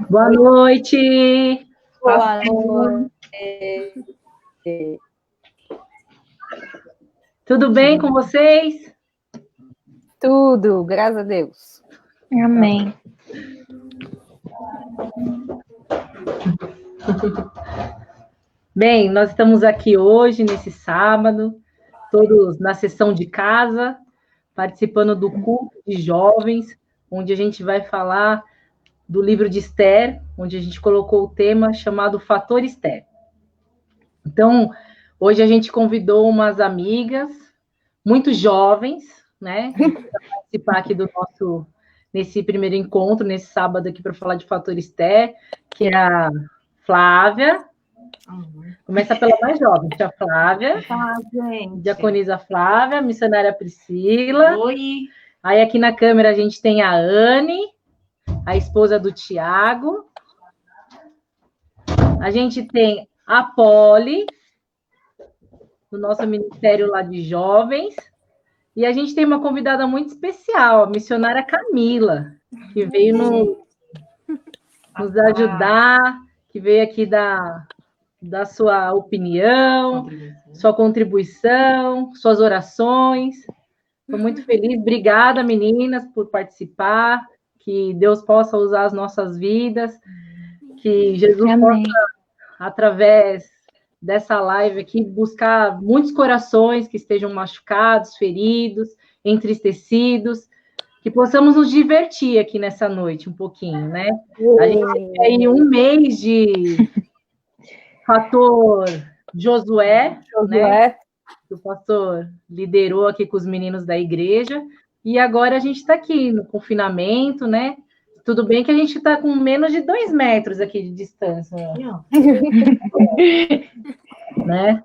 Boa noite. Boa noite. Tudo bem com vocês? Tudo, graças a Deus. Amém. Bem, nós estamos aqui hoje, nesse sábado, todos na sessão de casa, participando do culto de jovens, onde a gente vai falar do livro de Esther, onde a gente colocou o tema chamado Fator Esther. Então, hoje a gente convidou umas amigas, muito jovens, né, para participar aqui do nosso, nesse primeiro encontro, nesse sábado aqui, para falar de Fator Esther, que é a Flávia. Começa pela mais jovem, que é a Flávia. Gente. Diaconisa Flávia, missionária Priscila. Oi. Aí aqui na câmera a gente tem a Anne, a esposa do Tiago. A gente tem a Poli, do nosso ministério lá de jovens. E a gente tem uma convidada muito especial, a missionária Camila, que veio nos ajudar, que veio aqui dar sua opinião, sua contribuição, suas orações. Estou muito feliz. Obrigada, meninas, por participar. Que Deus possa usar as nossas vidas. Que Jesus Amém. possa, através dessa live aqui, buscar muitos corações que estejam machucados, feridos, entristecidos. Que possamos nos divertir aqui nessa noite um pouquinho, né? A gente tem aí um mês de Fator Josué, né? Que o pastor liderou aqui com os meninos da igreja, e agora a gente está aqui no confinamento, né? Tudo bem que a gente está com menos de 2 metros aqui de distância, né?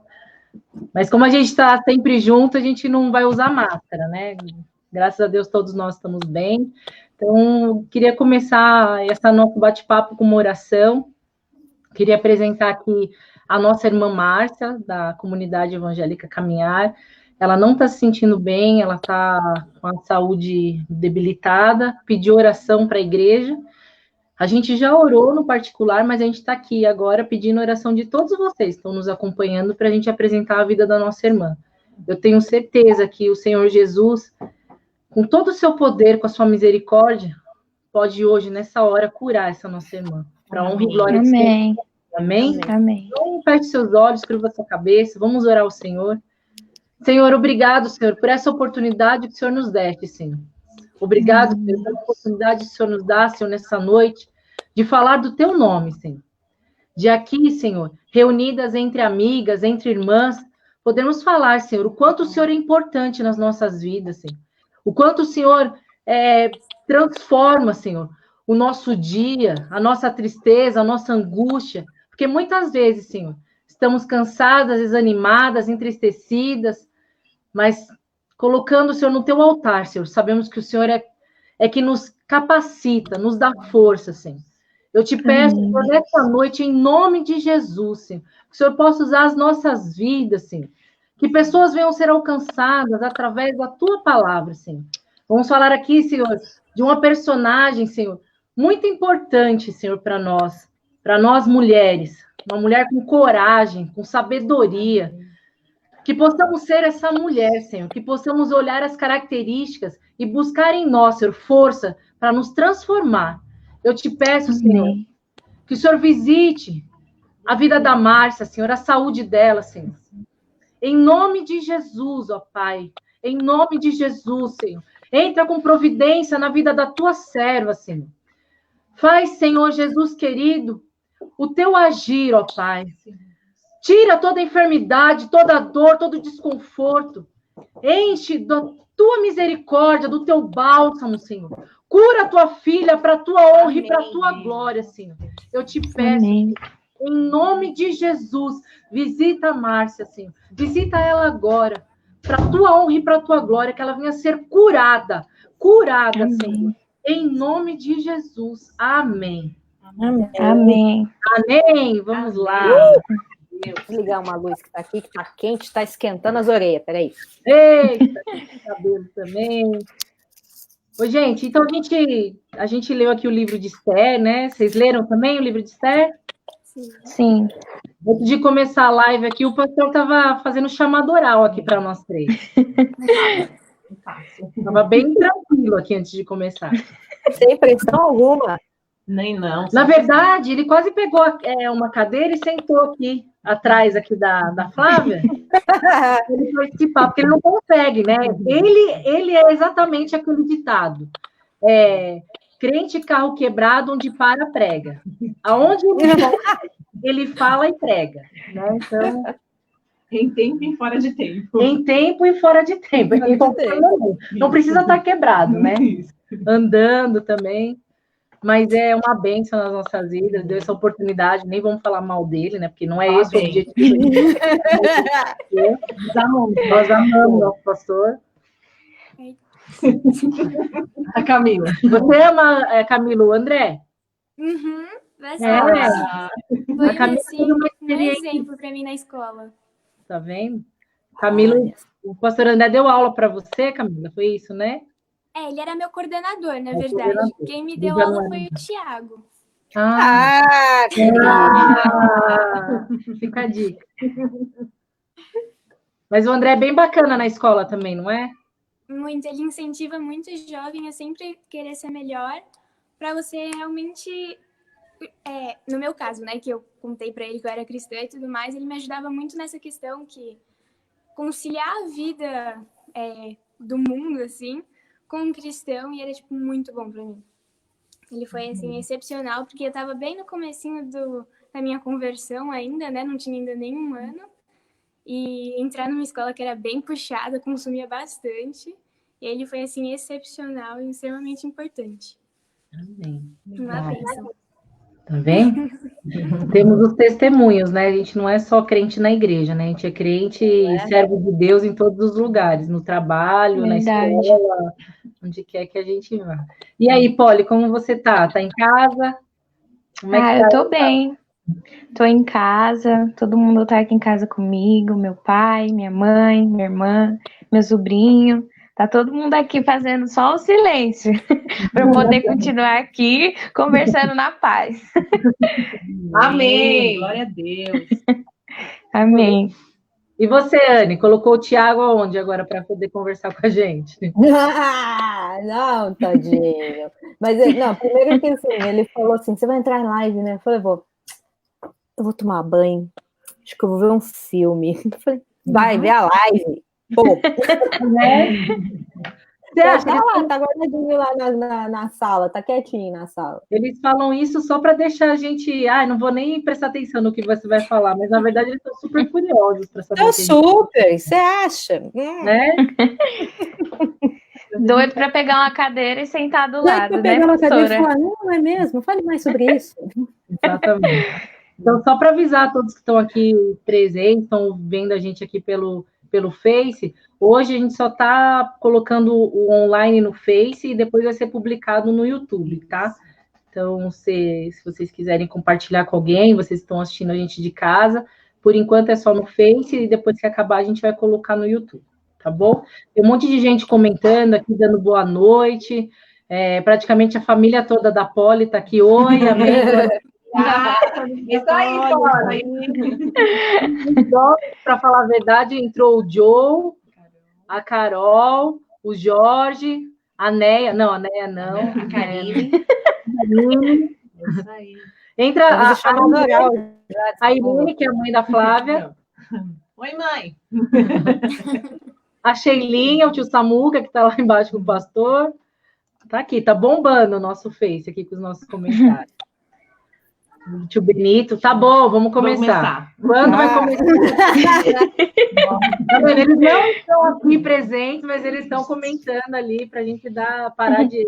Mas como a gente está sempre junto, a gente não vai usar máscara, né? Graças a Deus todos nós estamos bem. Então, queria começar esse nosso bate-papo com uma oração. Queria apresentar aqui a nossa irmã Márcia, da comunidade evangélica Caminhar. Ela não está se sentindo bem, ela está com a saúde debilitada, pediu oração para a igreja. A gente já orou no particular, mas a gente está aqui agora pedindo oração de todos vocês que estão nos acompanhando para a gente apresentar a vida da nossa irmã. Eu tenho certeza que o Senhor Jesus, com todo o seu poder, com a sua misericórdia, pode hoje, nessa hora, curar essa nossa irmã. Para honra e glória do Senhor. Amém. Amém? Amém. Então, feche seus olhos, curva sua cabeça, vamos orar ao Senhor. Senhor, obrigado, Senhor, por essa oportunidade que o Senhor nos deste, Senhor. Obrigado, Senhor, pela oportunidade que o Senhor nos dá, Senhor, nessa noite, de falar do teu nome, Senhor. De aqui, Senhor, reunidas entre amigas, entre irmãs, podemos falar, Senhor, o quanto o Senhor é importante nas nossas vidas, Senhor. O quanto o Senhor transforma, Senhor, o nosso dia, a nossa tristeza, a nossa angústia. Porque muitas vezes, Senhor, estamos cansadas, desanimadas, entristecidas, mas colocando o Senhor no teu altar, Senhor, sabemos que o Senhor é que nos capacita, nos dá força, Senhor. Eu te peço, Senhor, nessa noite, em nome de Jesus, Senhor, que o Senhor possa usar as nossas vidas, Senhor, que pessoas venham ser alcançadas através da tua palavra, Senhor. Vamos falar aqui, Senhor, de uma personagem, Senhor, muito importante, Senhor, para nós mulheres, uma mulher com coragem, com sabedoria, que possamos ser essa mulher, Senhor, que possamos olhar as características e buscar em nós, Senhor, força para nos transformar. Eu te peço, Senhor, que o Senhor visite a vida da Márcia, Senhor, a saúde dela, Senhor. Em nome de Jesus, ó Pai, em nome de Jesus, Senhor, entra com providência na vida da tua serva, Senhor. Faz, Senhor Jesus querido, o teu agir, ó Pai. Tira toda enfermidade, toda dor, todo desconforto. Enche da tua misericórdia, do teu bálsamo, Senhor. Cura a tua filha para a tua honra e para a tua glória, Senhor. Eu te peço, em nome de Jesus, visita a Márcia, Senhor. Visita ela agora, para a tua honra e para a tua glória, que ela venha ser curada, Senhor. Em nome de Jesus. Amém. Amém. Amém. Vamos lá. Vou ligar uma luz que está aqui, que está quente, está esquentando as orelhas. Peraí. Eita, cabelo também. Ô, gente, então a gente leu aqui o livro de Esther, né? Vocês leram também o livro de Esther? Sim. Antes de começar a live aqui, o pastor estava fazendo chamado oral aqui para nós três. Estava bem tranquilo aqui antes de começar. Sem pressão alguma. Nem não. Na verdade, ele quase pegou uma cadeira e sentou aqui, atrás aqui da Flávia. Ele participar, porque ele não consegue, né? Ele é exatamente aquele ditado. Crente carro quebrado, onde para, prega. Aonde ele fala e prega. Né? Então, em tempo e fora de tempo. Em tempo e fora de tempo. Não precisa estar quebrado, né? Andando também. Mas é uma bênção nas nossas vidas, deu essa oportunidade, nem vamos falar mal dele, né? Porque não é esse o objetivo. Nós amamos nosso pastor. A Camila. Você ama, Camila, o André? Foi assim, um exemplo para mim na escola. Tá vendo? Camila, o pastor André deu aula para você, Camila? Foi isso, né? Ele era meu coordenador, na verdade. Quem me deu aula foi o Thiago. Fica a dica. Mas o André é bem bacana na escola também, não é? Muito. Ele incentiva muito o jovem a sempre querer ser melhor, para você realmente... no meu caso, né, que eu contei para ele que eu era cristã e tudo mais, ele me ajudava muito nessa questão que conciliar a vida do mundo, assim, com um cristão, e era, tipo, muito bom para mim. Ele foi, assim, excepcional, porque eu estava bem no comecinho da minha conversão ainda, né, não tinha ainda nenhum ano, e entrar numa escola que era bem puxada, consumia bastante, e ele foi, assim, excepcional e extremamente importante. Amém. Uma bênção. Tá vendo? Temos os testemunhos, né? A gente não é só crente na igreja, né? A gente é crente e servo de Deus em todos os lugares, no trabalho, Verdade. na escola, onde quer que a gente vá. E aí, Polly, como você tá? Tá em casa? Como é que Eu tá? tô bem. Tô em casa, todo mundo tá aqui em casa comigo, meu pai, minha mãe, minha irmã, meu sobrinho. Tá todo mundo aqui fazendo só o silêncio para eu poder continuar aqui conversando na paz. Amém! Glória a Deus! Amém. E você, Anne, colocou o Thiago aonde agora para poder conversar com a gente? Não, tadinho. Mas, primeiro que assim, ele falou assim, você vai entrar em live, né? Eu falei, eu vou tomar banho, acho que eu vou ver um filme. Eu falei, vai ver a live. Pô. Você acha que tá guardadinho lá na sala, tá quietinho na sala. Eles falam isso só para deixar a gente... não vou nem prestar atenção no que você vai falar, mas na verdade eles estão super curiosos para saber. Super, você acha? Né? Doido para pegar uma cadeira e sentar do lado, né, pegar uma cadeira e professora? falar, não é mesmo? Fale mais sobre isso. Exatamente. Então, só para avisar a todos que estão aqui presentes, estão vendo a gente aqui pelo Face, hoje a gente só está colocando o online no Face e depois vai ser publicado no YouTube, tá? Então, se vocês quiserem compartilhar com alguém, vocês estão assistindo a gente de casa, por enquanto é só no Face e depois que acabar a gente vai colocar no YouTube, tá bom? Tem um monte de gente comentando aqui, dando boa noite, praticamente a família toda da Polly está aqui, oi, amém. Isso aí, Polly. Para falar a verdade, entrou o Joe, a Carol, o Jorge, a Neia, não, a Karine. Isso aí. Entra a Irene, que é a mãe da Flávia. Oi, mãe. A Sheilinha, o tio Samuca, que está lá embaixo com o pastor. Tá aqui, tá bombando o nosso Face aqui com os nossos comentários. O tio Benito, tá bom, vamos começar. Quando vai começar? Eles não estão aqui presentes, mas eles estão comentando ali para a gente parar de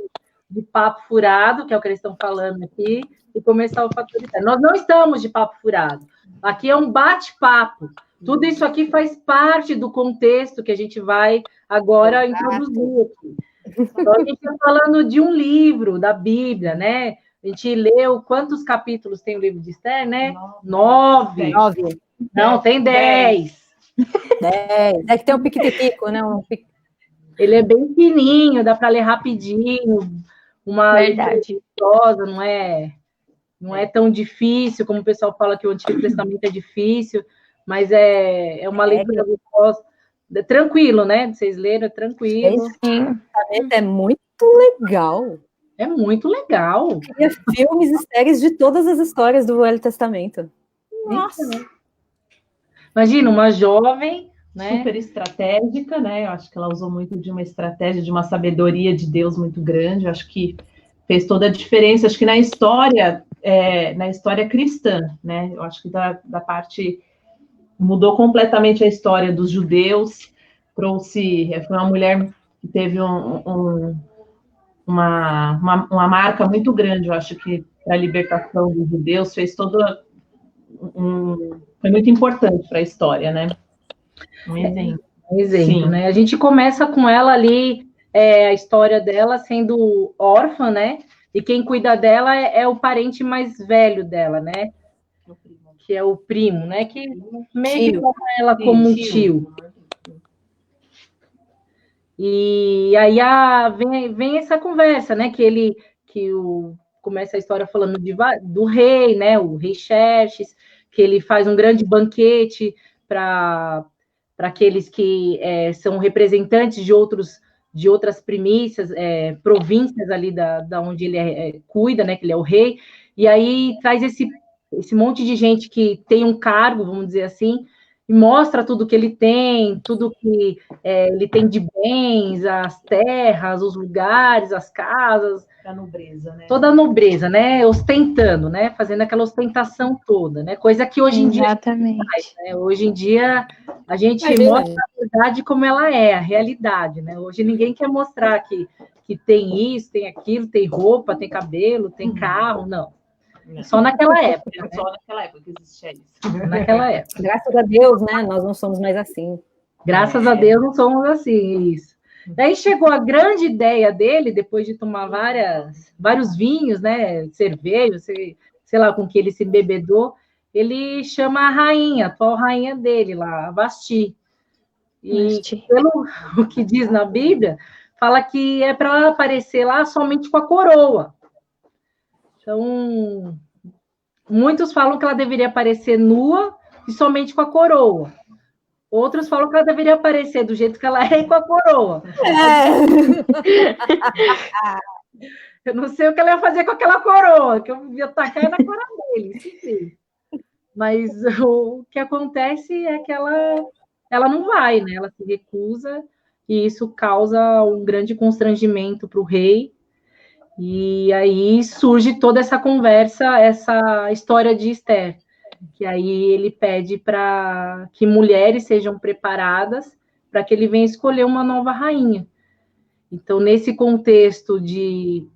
papo furado, que é o que eles estão falando aqui, e começar o Fatoritário. Nós não estamos de papo furado. Aqui é um bate-papo. Tudo isso aqui faz parte do contexto que a gente vai agora introduzir aqui. Então, a gente está falando de um livro da Bíblia, né? A gente leu quantos capítulos tem o livro de Esther, né? 9. Não, tem 10. 10. É que tem um piquitico, né? Ele é bem fininho, dá para ler rapidinho, uma Verdade. leitura, não é tão difícil, como o pessoal fala que o Antigo Testamento é difícil, mas é uma leitura gostosa. Tranquilo, né? Vocês leram, é tranquilo. Sim. É muito legal. É muito legal. Cria filmes e séries de todas as histórias do Velho Testamento. Nossa! Imagina, uma jovem, né? Super estratégica, né? Eu acho que ela usou muito de uma estratégia, de uma sabedoria de Deus muito grande. Eu acho que fez toda a diferença. Acho que na história cristã, né? Eu acho que da parte mudou completamente a história dos judeus. Foi uma mulher que teve uma marca muito grande. Eu acho que para a libertação dos judeus fez toda foi muito importante para a história, né? Um exemplo, né? A gente começa com ela ali, a história dela sendo órfã, né? E quem cuida dela é o parente mais velho dela, né? Que é o primo, né? Que meio que toma ela como um tio. E aí vem essa conversa, né? Começa a história falando do rei, né? O rei Xerxes, que ele faz um grande banquete para aqueles que são representantes de outras províncias ali da onde ele cuida, né? Que ele é o rei. E aí traz esse monte de gente que tem um cargo, vamos dizer assim, e mostra tudo que ele tem, tudo que ele tem de bens, as terras, os lugares, as casas. A nobreza, né? Toda a nobreza, né? Ostentando, né? Fazendo aquela ostentação toda, né? Coisa que hoje em dia Exatamente. né? Hoje em dia a gente mostra a verdade como ela é, a realidade, né? Hoje ninguém quer mostrar que tem isso, tem aquilo, tem roupa, tem cabelo, tem carro, não. Só naquela época. Né? Só naquela época que existia isso. Naquela época. Graças a Deus, né? Nós não somos mais assim. Graças a Deus não somos assim, isso. Daí chegou a grande ideia dele, depois de tomar vários vinhos, né? Cerveja, sei lá, com que ele se embebedou, ele chama a rainha, a atual rainha dele lá, a Vasti. E pelo o que diz na Bíblia, fala que é para ela aparecer lá somente com a coroa. Então, muitos falam que ela deveria aparecer nua e somente com a coroa. Outros falam que ela deveria aparecer do jeito que ela é e com a coroa. Eu não sei o que ela ia fazer com aquela coroa, que eu ia tacar na cara dele. Sim. Mas o que acontece é que ela não vai, né? Ela se recusa e isso causa um grande constrangimento para o rei. E aí surge toda essa conversa, essa história de Esther, que aí ele pede para que mulheres sejam preparadas para que ele venha escolher uma nova rainha. Então, nesse contexto de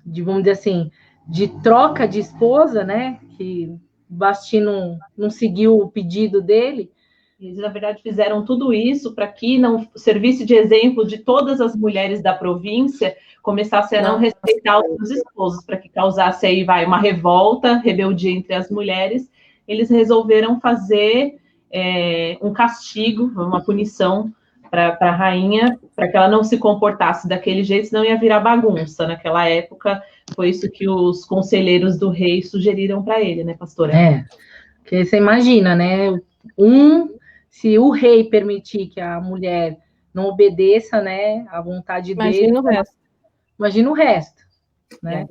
vamos dizer assim, de troca de esposa, né, que Vasti não seguiu o pedido dele. Eles, na verdade, fizeram tudo isso para que não servisse de exemplo de todas as mulheres da província começassem a não respeitar os seus esposos, para que causasse aí uma revolta, rebeldia entre as mulheres. Eles resolveram fazer um castigo, uma punição para a rainha, para que ela não se comportasse daquele jeito, senão ia virar bagunça. Naquela época, foi isso que os conselheiros do rei sugeriram para ele, né, pastora? Porque você imagina, né? Se o rei permitir que a mulher não obedeça, né, à vontade dele, imagina o resto. Né?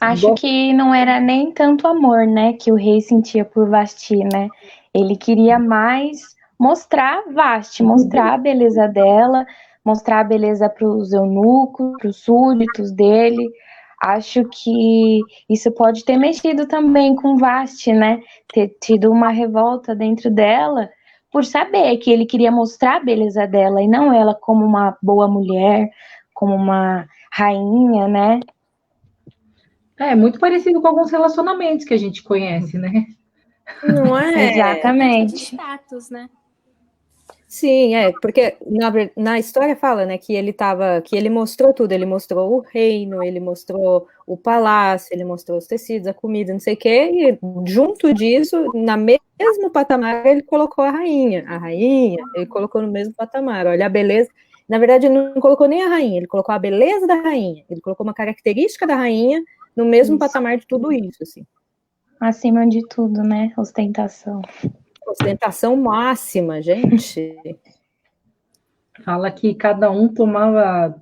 Acho que não era nem tanto amor, né, que o rei sentia por Vasti, né? Ele queria mais mostrar Vasti, mostrar a beleza dela, mostrar a beleza para os eunucos, para os súditos dele. Acho que isso pode ter mexido também com Vasti, né? Ter tido uma revolta dentro dela, por saber que ele queria mostrar a beleza dela e não ela como uma boa mulher, como uma rainha, né? É muito parecido com alguns relacionamentos que a gente conhece, né? Não é? Exatamente. De status, né? Sim, porque na história fala, né, que ele mostrou tudo, ele mostrou o reino, ele mostrou o palácio, ele mostrou os tecidos, a comida, não sei o quê, e junto disso, na mesmo patamar, ele colocou a rainha, ele colocou no mesmo patamar, olha a beleza, Na verdade, ele não colocou nem a rainha, ele colocou a beleza da rainha, ele colocou uma característica da rainha no mesmo patamar de tudo isso, assim. Acima de tudo, né? Ostentação. Ostentação máxima, gente. Fala que cada um tomava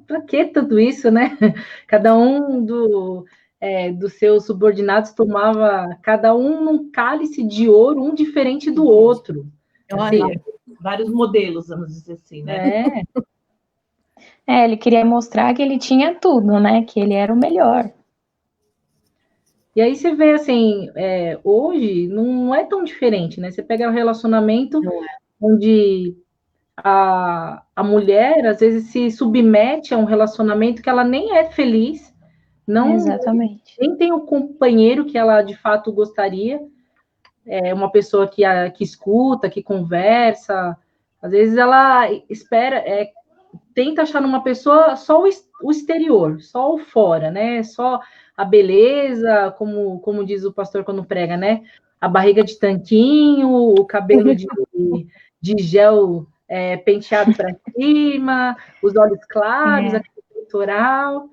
pra que tudo isso, né? Cada um dos seus subordinados tomava, cada um num cálice de ouro, um diferente do outro. Olha. Assim, vários modelos, vamos dizer assim, né? Ele queria mostrar que ele tinha tudo, né? Que ele era o melhor. E aí você vê assim, hoje não é tão diferente, né? Você pega um relacionamento onde a mulher às vezes se submete a um relacionamento que ela nem é feliz, Exatamente. nem tem o companheiro que ela de fato gostaria, uma pessoa que escuta, que conversa. Às vezes ela espera, tenta achar numa pessoa só o exterior, só o fora, né? Só a beleza, como diz o pastor quando prega, né? A barriga de tanquinho, o cabelo de gel penteado para cima, os olhos claros, aquele peitoral.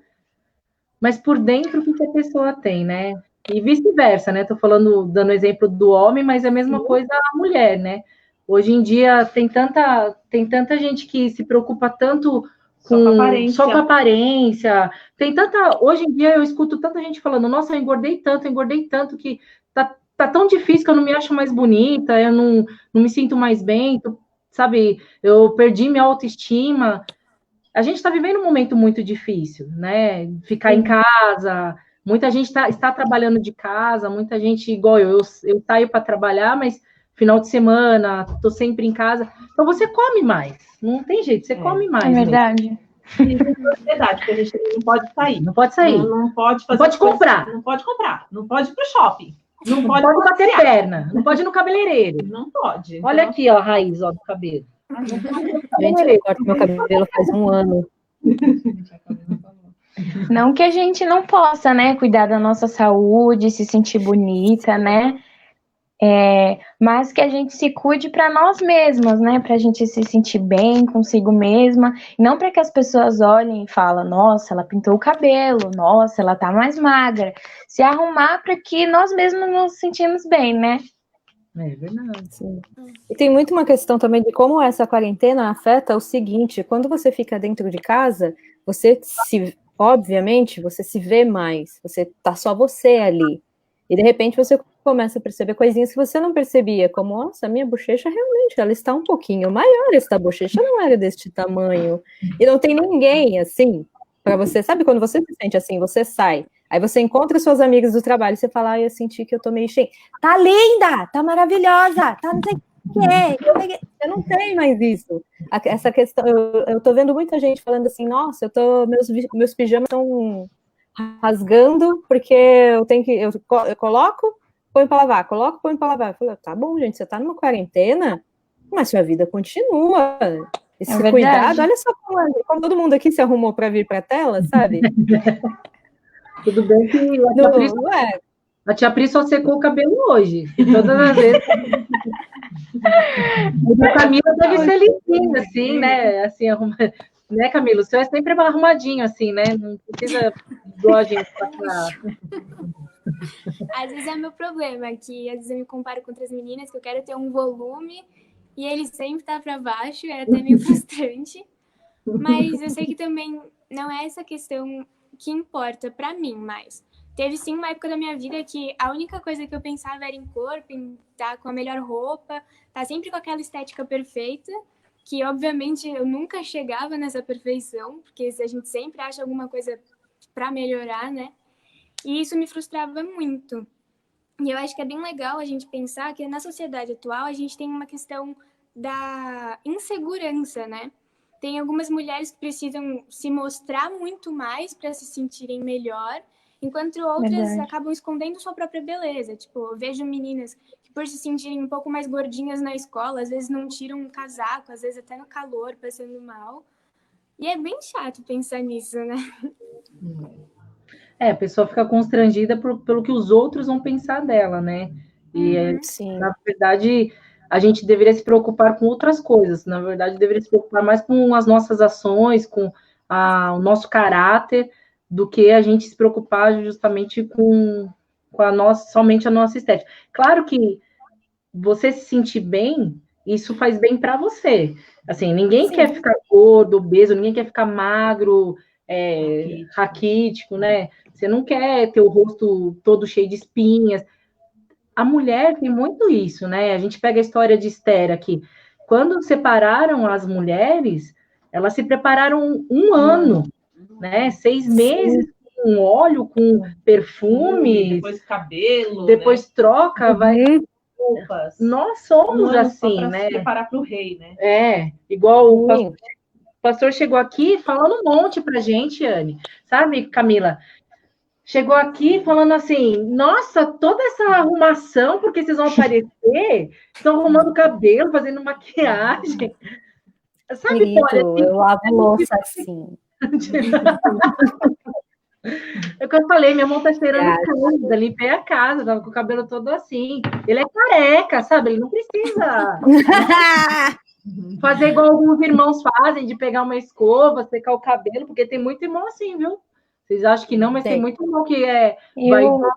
Mas por dentro, o que a pessoa tem, né? E vice-versa, né? Tô dando exemplo do homem, mas é a mesma coisa a mulher, né? Hoje em dia tem tanta gente que se preocupa tanto só com aparência. Hoje em dia eu escuto tanta gente falando, nossa, eu engordei tanto que tá tão difícil que eu não me acho mais bonita, eu não me sinto mais bem, sabe? Eu perdi minha autoestima. A gente está vivendo um momento muito difícil, né? Ficar em casa, muita gente está trabalhando de casa, muita gente, igual eu saio para trabalhar, mas final de semana, estou sempre em casa. Então você come mais, não tem jeito, você come mais. É verdade. É verdade, porque a gente não pode sair. Não pode sair. Não pode fazer. Não pode comprar. Não pode comprar. Não pode ir pro shopping. Não pode bater perna. Não pode ir no cabeleireiro. Não pode. Olha aqui, ó, a raiz do cabelo. Gente, eu corto meu cabelo faz um ano. Não que a gente não possa, né, cuidar da nossa saúde, se sentir bonita, né? Mas que a gente se cuide para nós mesmas, né? Para a gente se sentir bem consigo mesma, não para que as pessoas olhem e falem, nossa, ela pintou o cabelo, nossa, ela tá mais magra. Se arrumar para que nós mesmos nos sentimos bem, né? É verdade. Sim. E tem muito uma questão também de como essa quarentena afeta o seguinte: quando você fica dentro de casa, obviamente, você se vê mais, tá só você ali. E de repente você começa a perceber coisinhas que você não percebia, como, nossa, minha bochecha realmente, ela está um pouquinho maior, essa bochecha não era deste tamanho. E não tem ninguém, assim, para você, sabe quando você se sente assim, você sai, aí você encontra suas amigas do trabalho, e você fala, eu senti que eu tô meio cheia. Tá linda, tá maravilhosa, tá não sei o quê. Eu não tenho mais isso. Essa questão, eu tô vendo muita gente falando assim, nossa, meus pijamas estão rasgando, porque eu coloco, põe para lavar, coloco, põe para lavar. Eu falei, tá bom, gente, você tá numa quarentena, mas sua vida continua. Esse cuidado, olha só como todo mundo aqui se arrumou para vir para a tela, sabe? Tudo bem que a tia Pri só secou o cabelo hoje. E todas as vezes. A Camila deve ser limpinha, assim, né? Assim, né, Camila? O seu é sempre arrumadinho, assim, né? Não precisa igual a gente passar. Às vezes é meu problema, que às vezes eu me comparo com outras meninas, que eu quero ter um volume e ele sempre tá para baixo, é até meio frustrante. Mas eu sei que também não é essa questão que importa para mim, mas teve sim uma época da minha vida que a única coisa que eu pensava era em corpo, em estar com a melhor roupa, estar sempre com aquela estética perfeita, que obviamente eu nunca chegava nessa perfeição, porque a gente sempre acha alguma coisa para melhorar, né? E isso me frustrava muito. E eu acho que é bem legal a gente pensar que na sociedade atual a gente tem uma questão da insegurança, né? Tem algumas mulheres que precisam se mostrar muito mais para se sentirem melhor, enquanto outras acabam escondendo sua própria beleza. Tipo, eu vejo meninas que por se sentirem um pouco mais gordinhas na escola, às vezes não tiram um casaco, às vezes até no calor, passando mal. E é bem chato pensar nisso, né? A pessoa fica constrangida pelo que os outros vão pensar dela, né? E, Sim. na verdade, a gente deveria se preocupar com outras coisas. Na verdade, deveria se preocupar mais com as nossas ações, com o nosso caráter, do que a gente se preocupar justamente com somente a nossa estética. Claro que você se sentir bem, isso faz bem para você. Assim, ninguém quer ficar gordo, obeso, ninguém quer ficar magro, raquítico, né? Você não quer ter o rosto todo cheio de espinhas. A mulher tem muito isso, né? A gente pega a história de Esther aqui. Quando separaram as mulheres, elas se prepararam um ano, né? 6 meses com óleo, com perfume. Depois cabelo. Depois, né? Troca, vai. Roupas. Nós somos assim, né? Se preparar para o rei, né? Igual o pastor chegou aqui falando um monte pra gente, Anne. Sabe, Camila? Chegou aqui falando assim, nossa, toda essa arrumação, porque vocês vão aparecer, estão arrumando cabelo, fazendo maquiagem. Sabe, Querido, assim, eu lavo louça assim. É o que eu falei, minha mão tá cheirando casa, limpei a casa, tava com o cabelo todo assim. Ele é careca, sabe? Ele não precisa fazer igual alguns irmãos fazem, de pegar uma escova, secar o cabelo, porque tem muito irmão assim, viu? Vocês acham que não, mas tem muito irmão que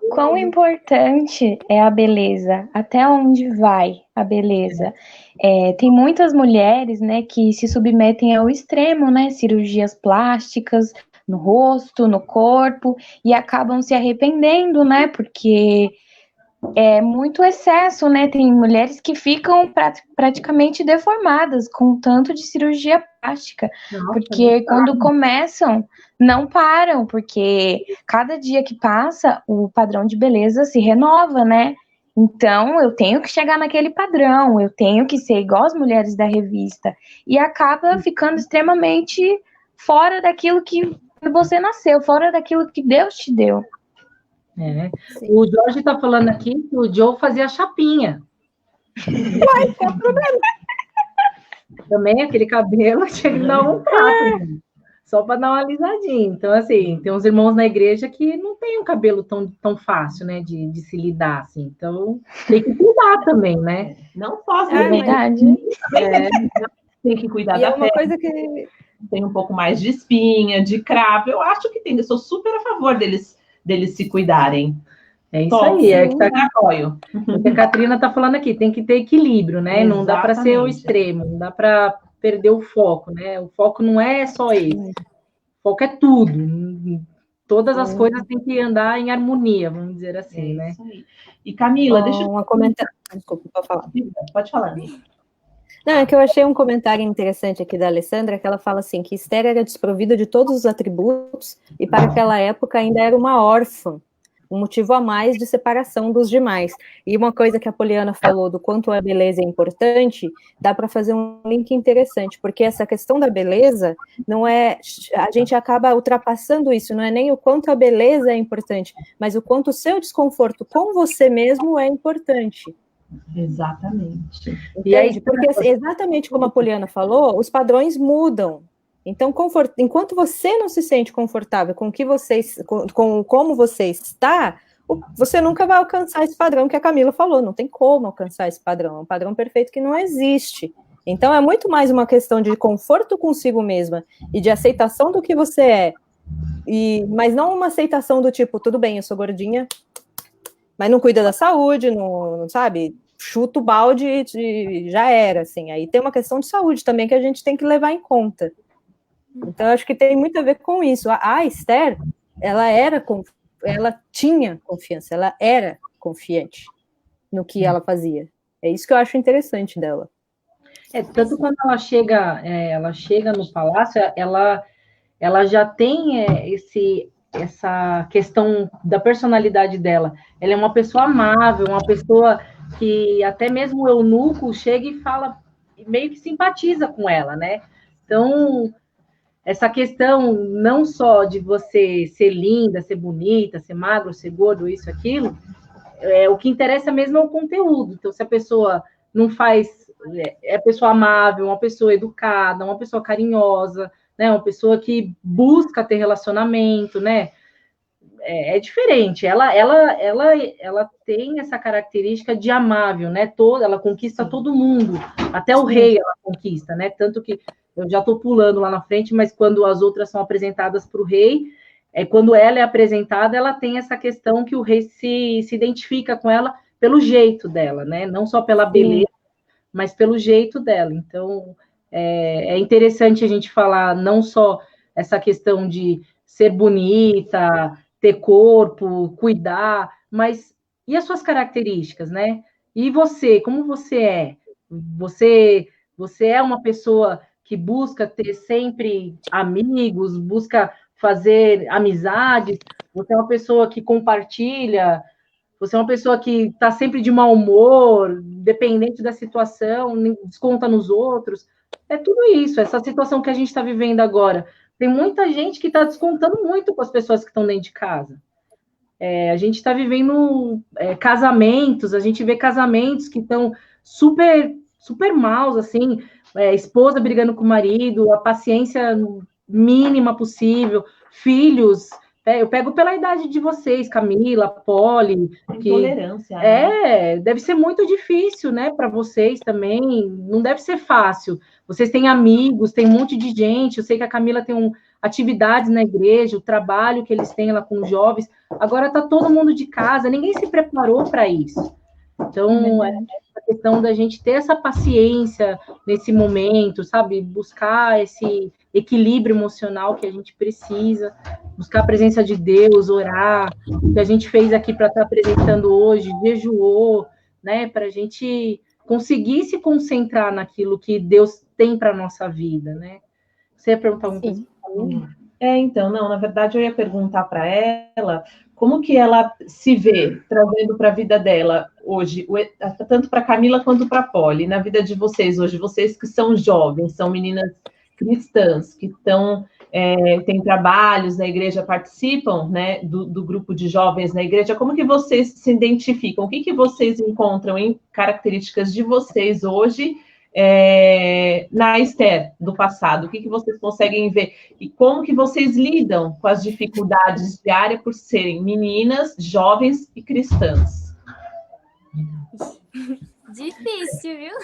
quão importante é a beleza? Até onde vai a beleza? Tem muitas mulheres, né, que se submetem ao extremo, né? Cirurgias plásticas no rosto, no corpo, e acabam se arrependendo, né? Porque é muito excesso, né? Tem mulheres que ficam praticamente deformadas com tanto de cirurgia plástica, porque quando começam, não param, porque cada dia que passa, o padrão de beleza se renova, né? Então, eu tenho que chegar naquele padrão, eu tenho que ser igual as mulheres da revista, e acaba ficando extremamente fora daquilo que você nasceu, fora daquilo que Deus te deu. O Jorge está falando aqui que o Joe fazia chapinha. Também aquele cabelo tinha que dar um prato, só para dar uma alisadinha. Então, assim, tem uns irmãos na igreja que não tem um cabelo tão fácil, né, de se lidar, assim. Então, tem que cuidar também, né? Não posso, é verdade. Tem que cuidar da pele. Coisa que tem um pouco mais de espinha, de cravo. Eu acho que tem. Eu sou super a favor deles se cuidarem. É isso aí, é que tá apoio. O que a Catrina está falando aqui, tem que ter equilíbrio, né? Exatamente. Não dá para ser o extremo, não dá para perder o foco, né? O foco não é só esse. O foco é tudo. Todas as coisas têm que andar em harmonia, vamos dizer assim, né? Isso aí. E Camila, deixa eu comentar. Desculpa, pode falar. Pode falar, amiga. Não, é que eu achei um comentário interessante aqui da Alessandra, que ela fala assim, que Esther era desprovida de todos os atributos e para aquela época ainda era uma órfã, um motivo a mais de separação dos demais. E uma coisa que a Poliana falou do quanto a beleza é importante, dá para fazer um link interessante, porque essa questão da beleza não é, a gente acaba ultrapassando isso, não é nem o quanto a beleza é importante, mas o quanto o seu desconforto com você mesmo é importante. Exatamente. E aí, porque exatamente como a Poliana falou, os padrões mudam. Então, enquanto você não se sente confortável com como você está, você nunca vai alcançar esse padrão que a Camila falou. Não tem como alcançar esse padrão. É um padrão perfeito que não existe. Então, é muito mais uma questão de conforto consigo mesma e de aceitação do que você é. Mas não uma aceitação do tipo, tudo bem, eu sou gordinha, mas não cuida da saúde, não sabe, chuta o balde e já era, assim. Aí tem uma questão de saúde também que a gente tem que levar em conta. Então, eu acho que tem muito a ver com isso. A Esther, ela tinha confiança, ela era confiante no que ela fazia. É isso que eu acho interessante dela. Tanto quando ela chega no palácio, ela já tem essa questão da personalidade dela. Ela é uma pessoa amável, uma pessoa que até mesmo o eunuco chega e fala, meio que simpatiza com ela, né? Então, essa questão não só de você ser linda, ser bonita, ser magro, ser gordo, isso, aquilo, o que interessa mesmo é o conteúdo. Então, se a pessoa não é pessoa amável, uma pessoa educada, uma pessoa carinhosa, né? Uma pessoa que busca ter relacionamento, né? é diferente. Ela tem essa característica de amável, né? Ela conquista todo mundo, até o rei ela conquista, né? Tanto que eu já estou pulando lá na frente, mas quando as outras são apresentadas para o rei, quando ela é apresentada, ela tem essa questão que o rei se identifica com ela pelo jeito dela, né? Não só pela beleza, mas pelo jeito dela. Então, é interessante a gente falar não só essa questão de ser bonita, ter corpo, cuidar, mas e as suas características, né? E você, como você é? Você é uma pessoa que busca ter sempre amigos, busca fazer amizades, você é uma pessoa que compartilha, você é uma pessoa que está sempre de mau humor, dependente da situação, desconta nos outros. É tudo isso, essa situação que a gente está vivendo agora. Tem muita gente que está descontando muito com as pessoas que estão dentro de casa. A gente está vivendo casamentos, a gente vê casamentos que estão super, super maus, assim, esposa brigando com o marido, a paciência mínima possível, filhos. Eu pego pela idade de vocês, Camila, Polly. Intolerância. Deve ser muito difícil, né, para vocês também. Não deve ser fácil. Vocês têm amigos, tem um monte de gente. Eu sei que a Camila tem atividades na igreja, o trabalho que eles têm lá com os jovens. Agora está todo mundo de casa, ninguém se preparou para isso. Então, a questão da gente ter essa paciência nesse momento, sabe? Buscar esse equilíbrio emocional que a gente precisa, buscar a presença de Deus, orar, o que a gente fez aqui para estar apresentando hoje, jejuou, né? Para a gente conseguir se concentrar naquilo que Deus tem para a nossa vida, né? Você ia perguntar alguma coisa para mim? Então, não, na verdade eu ia perguntar para ela como que ela se vê trazendo para a vida dela hoje, tanto para Camila quanto para Polly, na vida de vocês hoje, vocês que são jovens, são meninas cristãs, que têm trabalhos na igreja, participam, né, do grupo de jovens na igreja, como que vocês se identificam? O que vocês encontram em características de vocês hoje na Esther do passado? O que vocês conseguem ver? E como que vocês lidam com as dificuldades diárias por serem meninas, jovens e cristãs? Difícil, viu?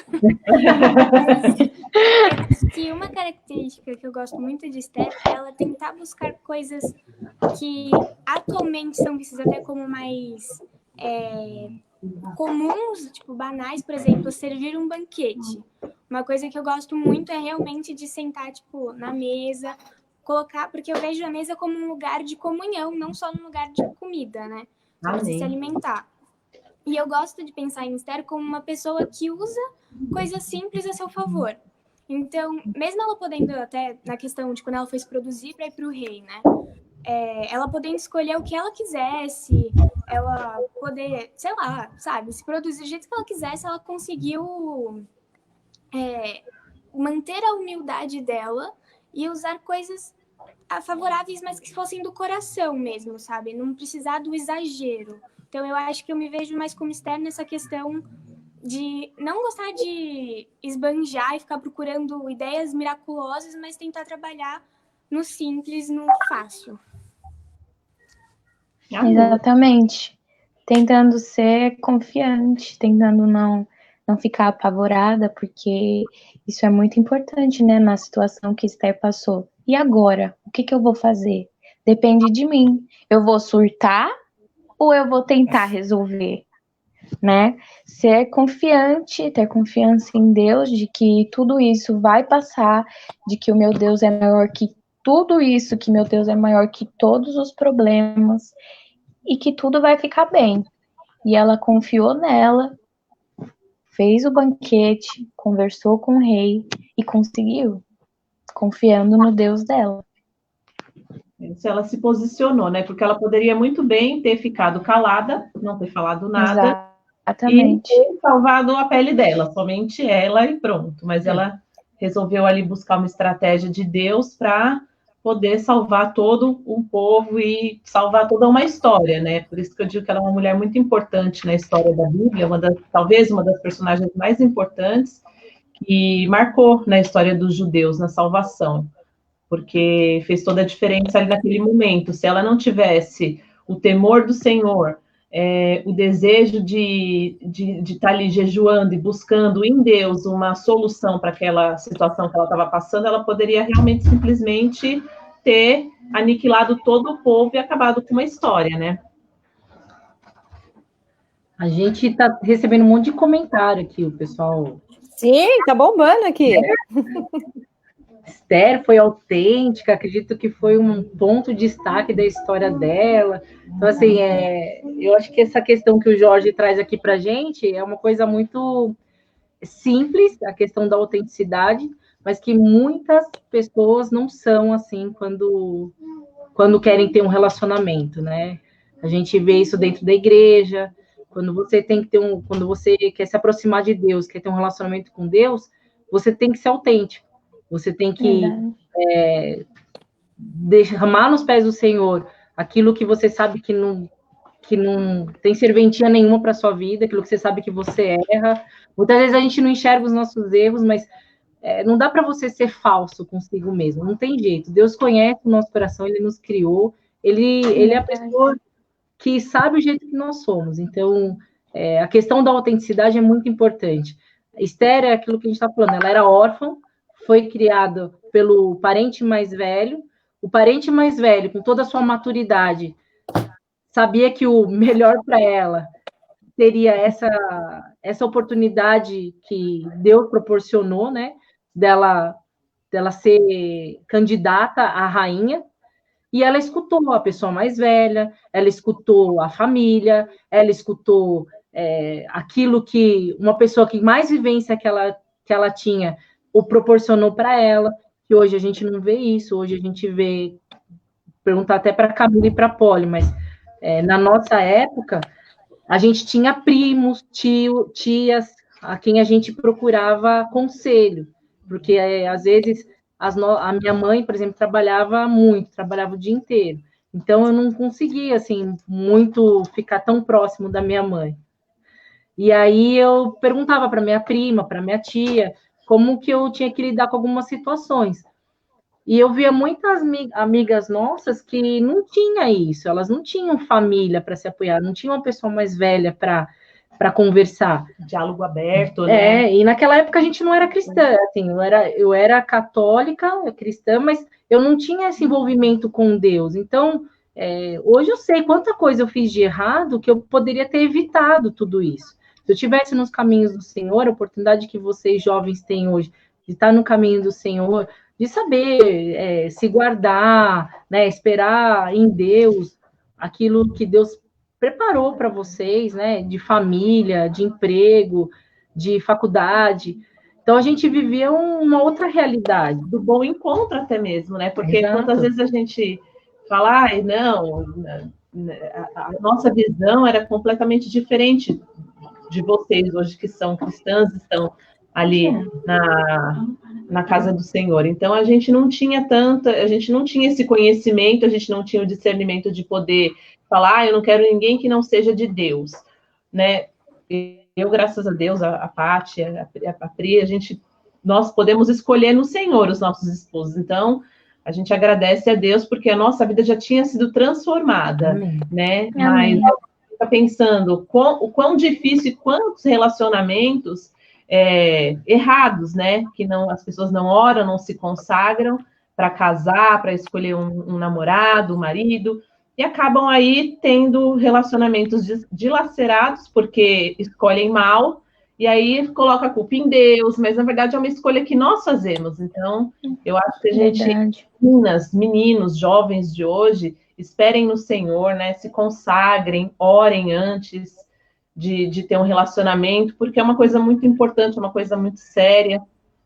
Se uma característica que eu gosto muito de Esther é ela tentar buscar coisas que atualmente são vistas até como mais comuns, tipo banais, por exemplo, servir um banquete. Uma coisa que eu gosto muito é realmente de sentar, tipo, na mesa, colocar, porque eu vejo a mesa como um lugar de comunhão, não só um lugar de comida, né? Para você se alimentar. E eu gosto de pensar em Esther como uma pessoa que usa coisas simples a seu favor. Então, mesmo ela podendo, até na questão de quando ela foi se produzir para ir para o rei, né? Ela podendo escolher o que ela quisesse, ela poder, sei lá, sabe, se produzir do jeito que ela quisesse, ela conseguiu manter a humildade dela e usar coisas favoráveis, mas que fossem do coração mesmo, sabe? Não precisar do exagero. Então, eu acho que eu me vejo mais como Esther nessa questão de não gostar de esbanjar e ficar procurando ideias miraculosas, mas tentar trabalhar no simples, no fácil. Exatamente. Tentando ser confiante, tentando não ficar apavorada, porque isso é muito importante, né, na situação que Esther passou. E agora? O que eu vou fazer? Depende de mim. Eu vou surtar ou eu vou tentar resolver, né? Ser confiante, ter confiança em Deus, de que tudo isso vai passar, de que o meu Deus é maior que tudo isso, que meu Deus é maior que todos os problemas e que tudo vai ficar bem. E ela confiou nela, fez o banquete, conversou com o rei e conseguiu, confiando no Deus dela. Isso, ela se posicionou, né? Porque ela poderia muito bem ter ficado calada, não ter falado nada. Exatamente. E ter salvado a pele dela, somente ela e pronto. Mas ela resolveu ali buscar uma estratégia de Deus para poder salvar todo um povo e salvar toda uma história, né? Por isso que eu digo que ela é uma mulher muito importante na história da Bíblia, talvez uma das personagens mais importantes que marcou na história dos judeus, na salvação, porque fez toda a diferença ali naquele momento. Se ela não tivesse o temor do Senhor, o desejo de estar ali jejuando e buscando em Deus uma solução para aquela situação que ela estava passando, ela poderia realmente simplesmente ter aniquilado todo o povo e acabado com uma história, né? A gente está recebendo um monte de comentário aqui, o pessoal. Sim, tá bombando aqui. Esther foi autêntica, acredito que foi um ponto de destaque da história dela. Então, assim, eu acho que essa questão que o Jorge traz aqui para a gente é uma coisa muito simples, a questão da autenticidade, mas que muitas pessoas não são assim quando querem ter um relacionamento, né? A gente vê isso dentro da igreja, quando você tem que ter quando você quer se aproximar de Deus, quer ter um relacionamento com Deus, você tem que ser autêntico. Você tem que derramar nos pés do Senhor aquilo que você sabe que não tem serventia nenhuma para a sua vida, aquilo que você sabe que você erra. Muitas vezes a gente não enxerga os nossos erros, mas não dá para você ser falso consigo mesmo, não tem jeito. Deus conhece o nosso coração, Ele nos criou, Ele é a pessoa que sabe o jeito que nós somos. Então, a questão da autenticidade é muito importante. Esther é aquilo que a gente está falando, ela era órfã, foi criada pelo parente mais velho, o parente mais velho, com toda a sua maturidade, sabia que o melhor para ela seria essa oportunidade que Deus proporcionou, né, dela ser candidata à rainha, e ela escutou a pessoa mais velha, ela escutou a família, ela escutou aquilo que uma pessoa que mais vivência que ela tinha o proporcionou para ela, que hoje a gente não vê isso, hoje a gente vê, perguntar até para a Camila e para a Poli, mas na nossa época, a gente tinha primos, tias, a quem a gente procurava conselho, porque às vezes a minha mãe, por exemplo, trabalhava muito, trabalhava o dia inteiro, então eu não conseguia, assim, muito ficar tão próximo da minha mãe. E aí eu perguntava para minha prima, para minha tia, como que eu tinha que lidar com algumas situações. E eu via muitas amigas nossas que não tinha isso, elas não tinham família para se apoiar, não tinha uma pessoa mais velha para conversar. Diálogo aberto, né? E naquela época a gente não era cristã, assim, eu era católica, cristã, mas eu não tinha esse envolvimento com Deus. Então, hoje eu sei quanta coisa eu fiz de errado que eu poderia ter evitado tudo isso. Se eu estivesse nos caminhos do Senhor, a oportunidade que vocês jovens têm hoje de estar no caminho do Senhor, de saber se guardar, né, esperar em Deus aquilo que Deus preparou para vocês, né, de família, de emprego, de faculdade. Então a gente vivia uma outra realidade. Do bom encontro até mesmo, né? Porque Exato. quantas vezes a gente fala, não, a nossa visão era completamente diferente de vocês hoje que são cristãs, estão ali na casa do Senhor. Então a gente não tinha esse conhecimento, a gente não tinha o discernimento de poder falar, eu não quero ninguém que não seja de Deus, né? Eu, graças a Deus, a Paty, a Pri, nós podemos escolher no Senhor os nossos esposos. Então, a gente agradece a Deus porque a nossa vida já tinha sido transformada, né? Amém. Mas fica pensando o quão difícil e quantos relacionamentos errados, né? Que as pessoas não oram, não se consagram para casar, para escolher um namorado, um marido, e acabam aí tendo relacionamentos dilacerados porque escolhem mal, e aí coloca a culpa em Deus, mas na verdade é uma escolha que nós fazemos. Então, eu acho que a gente, meninos, jovens de hoje, esperem no Senhor, né? Se consagrem, orem antes de ter um relacionamento, porque é uma coisa muito importante, uma coisa muito séria,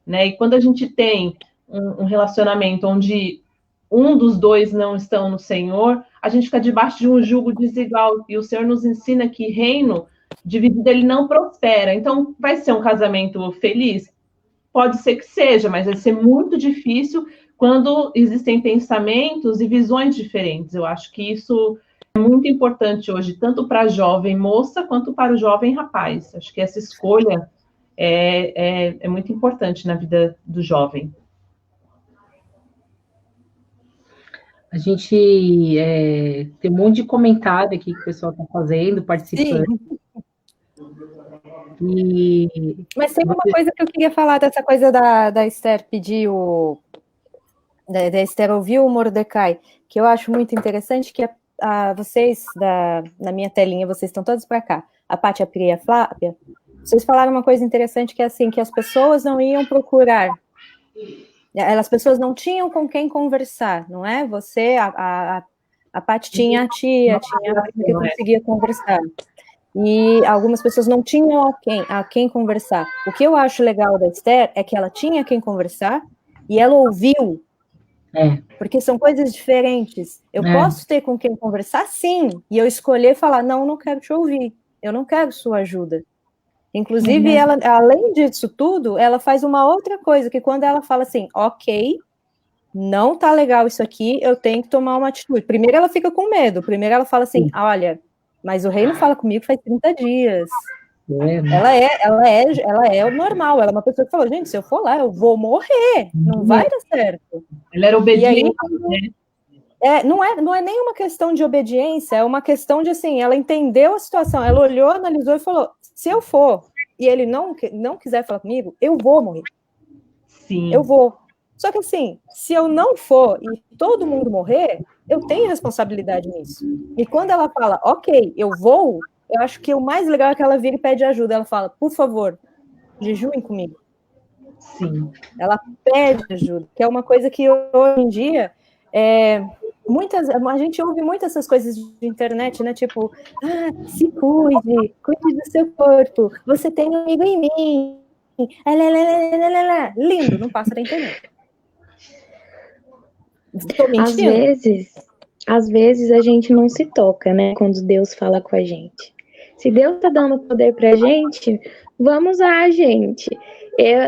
né? E quando a gente tem um relacionamento onde um dos dois não estão no Senhor, a gente fica debaixo de um jugo desigual, e o Senhor nos ensina que reino dividido ele não prospera. Então, vai ser um casamento feliz? Pode ser que seja, mas vai ser muito difícil quando existem pensamentos e visões diferentes. Eu acho que isso é muito importante hoje, tanto para a jovem moça quanto para o jovem rapaz. Acho que essa escolha é muito importante na vida do jovem. A gente tem um monte de comentário aqui que o pessoal está fazendo, participando. Sim. E Mas tem uma coisa que eu queria falar dessa coisa da Esther pedir da Esther ouvir o Mordecai, que eu acho muito interessante, que vocês, na minha telinha, vocês estão todos para cá, a Pátia, a Pri e a Flávia, vocês falaram uma coisa interessante, que é assim, que as pessoas não iam procurar, as pessoas não tinham com quem conversar, não é? Você, a Pátia tinha a tia, tinha a que conseguia conversar. E algumas pessoas não tinham a quem conversar. O que eu acho legal da Esther é que ela tinha quem conversar e ela ouviu. Porque são coisas diferentes. Eu posso ter com quem conversar, sim, e eu escolher falar, não quero te ouvir, eu não quero sua ajuda. Inclusive, ela, além disso tudo, ela faz uma outra coisa, que quando ela fala assim, ok, não tá legal isso aqui, eu tenho que tomar uma atitude. Primeiro ela fica com medo, primeiro ela fala assim, olha, mas o rei não fala comigo faz 30 dias. Ela é o normal, ela é uma pessoa que fala, gente, se eu for lá, eu vou morrer, não vai dar certo. Ela era obediente, não é nem uma questão de obediência, é uma questão de, assim, ela entendeu a situação, ela olhou, analisou e falou, se eu for, e ele não quiser falar comigo, eu vou morrer. Sim. Eu vou. Só que, assim, se eu não for e todo mundo morrer, eu tenho responsabilidade nisso. E quando ela fala, ok, eu vou, eu acho que o mais legal é que ela vira e pede ajuda. Ela fala, por favor, jejuem comigo. Sim. Ela pede ajuda, que é uma coisa que hoje em dia, a gente ouve muitas essas coisas de internet, né? Tipo, se cuide do seu corpo, você tem um amigo em mim. Lindo, não passa da internet. Às vezes a gente não se toca, né? Quando Deus fala com a gente. Se Deus tá dando poder pra gente, vamos lá, gente.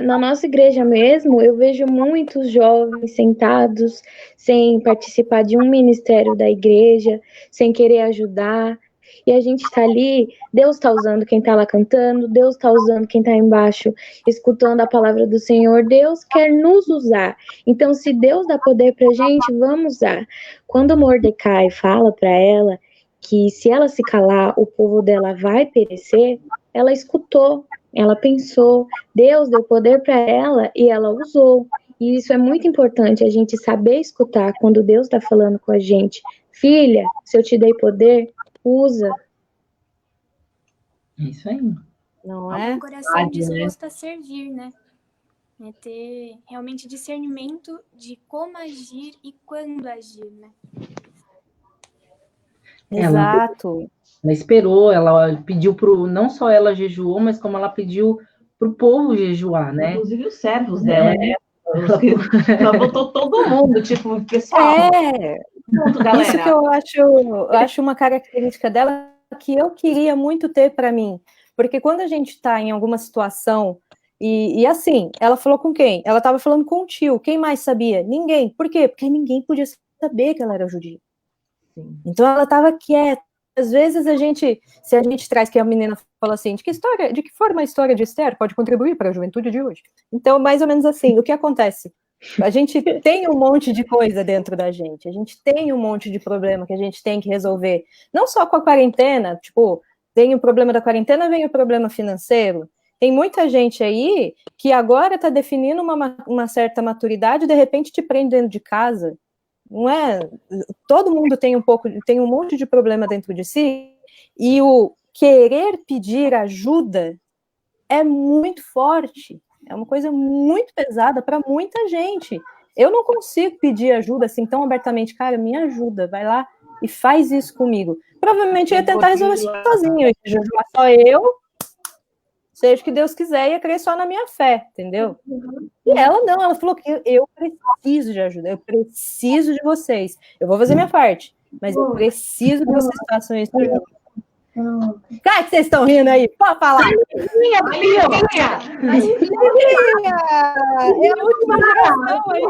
Na nossa igreja mesmo, eu vejo muitos jovens sentados, sem participar de um ministério da igreja, sem querer ajudar. E a gente tá ali, Deus tá usando quem tá lá cantando, Deus tá usando quem tá embaixo, escutando a palavra do Senhor. Deus quer nos usar. Então, se Deus dá poder pra gente, vamos usar. Quando Mordecai fala pra ela que se ela se calar, o povo dela vai perecer, ela escutou, ela pensou, Deus deu poder para ela e ela usou. E isso é muito importante, a gente saber escutar quando Deus está falando com a gente. Filha, se eu te dei poder, usa. Isso aí. Não é? Um coração disposto a servir, né? É ter realmente discernimento de como agir e quando agir, né? Exato. Ela esperou, ela pediu não só ela jejuou, mas como ela pediu para o povo jejuar, né? Inclusive os servos dela, né? Ela botou todo mundo, tipo, pessoal. Isso que eu acho uma característica dela que eu queria muito ter para mim. Porque quando a gente está em alguma situação, e assim, ela falou com quem? Ela estava falando com o tio. Quem mais sabia? Ninguém. Por quê? Porque ninguém podia saber que ela era judia. Sim. Então ela estava quieta. Às vezes se a gente traz, que a menina falou assim, de que forma a história de Esther pode contribuir para a juventude de hoje? Então, mais ou menos assim, o que acontece? A gente tem um monte de coisa dentro da gente, a gente tem um monte de problema que a gente tem que resolver, não só com a quarentena, tipo, tem o problema da quarentena, vem o problema financeiro, tem muita gente aí que agora está definindo uma certa maturidade, de repente te prende dentro de casa. Não é? Todo mundo tem um monte de problema dentro de si, e o querer pedir ajuda é muito forte, é uma coisa muito pesada para muita gente. Eu não consigo pedir ajuda assim tão abertamente, cara, me ajuda, vai lá e faz isso comigo. Provavelmente eu ia tentar resolver sozinho, eu ia jejuar só eu, seja o que Deus quiser, ia crer só na minha fé, entendeu? E ela não, ela falou que eu preciso de ajuda, eu preciso de vocês. Eu vou fazer minha parte, mas eu preciso que vocês façam isso. Cara, que vocês estão rindo aí? Pode falar. É a última geração aí,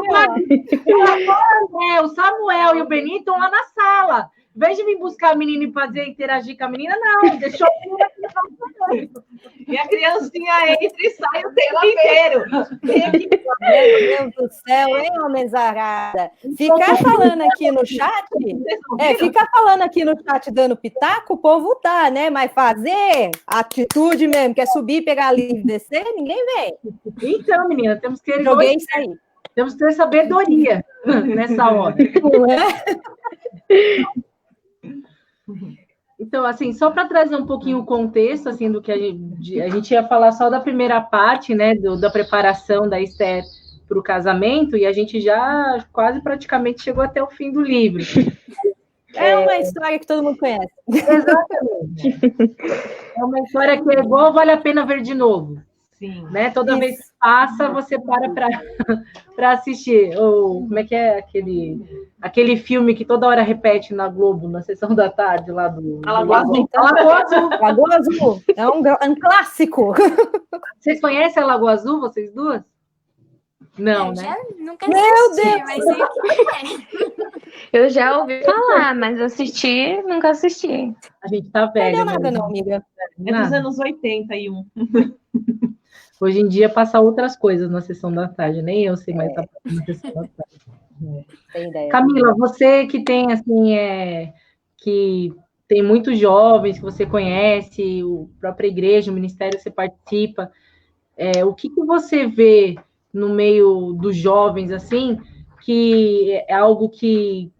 ó. O Samuel e o Benito estão lá na sala. Em vez de vir buscar a menina e fazer interagir com a menina, não, deixou a menina aqui E a criancinha entra e sai o tempo inteiro. Meu Deus do céu, hein, homenzarada? Ficar falando aqui no chat, ficar falando aqui no chat dando pitaco, o povo dá, né? Mas fazer atitude mesmo, que é subir, pegar livro e descer, ninguém vem. Então, menina, temos que Joguei isso aí. temos que ter sabedoria nessa hora. Não é? Então, assim, só para trazer um pouquinho o contexto, assim, do que a gente ia falar só da primeira parte, né, da preparação da Esther para o casamento, e a gente já quase praticamente chegou até o fim do livro. É uma história que todo mundo conhece. Exatamente. É uma história que é igual Vale a Pena Ver de Novo. Sim. Né? Toda vez que passa, você para assistir. Ou como é que é aquele filme que toda hora repete na Globo, na sessão da tarde, lá do Lagoa Azul. Lagoa Azul. É um clássico. Vocês conhecem a Lagoa Azul, vocês duas? Não, né? Já nunca Meu assisti, Deus! mas sei o que é. Eu já ouvi falar, mas assistir, nunca assisti. A gente tá Não velha. deu nada, né? não, amiga. É dos anos 81. Hoje em dia passa outras coisas na sessão da tarde, nem eu sei mais estar na sessão da tarde. Tem ideia. Camila, você que tem assim, que tem muitos jovens que você conhece, a própria igreja, o ministério que você participa, o que você vê no meio dos jovens assim, que é algo que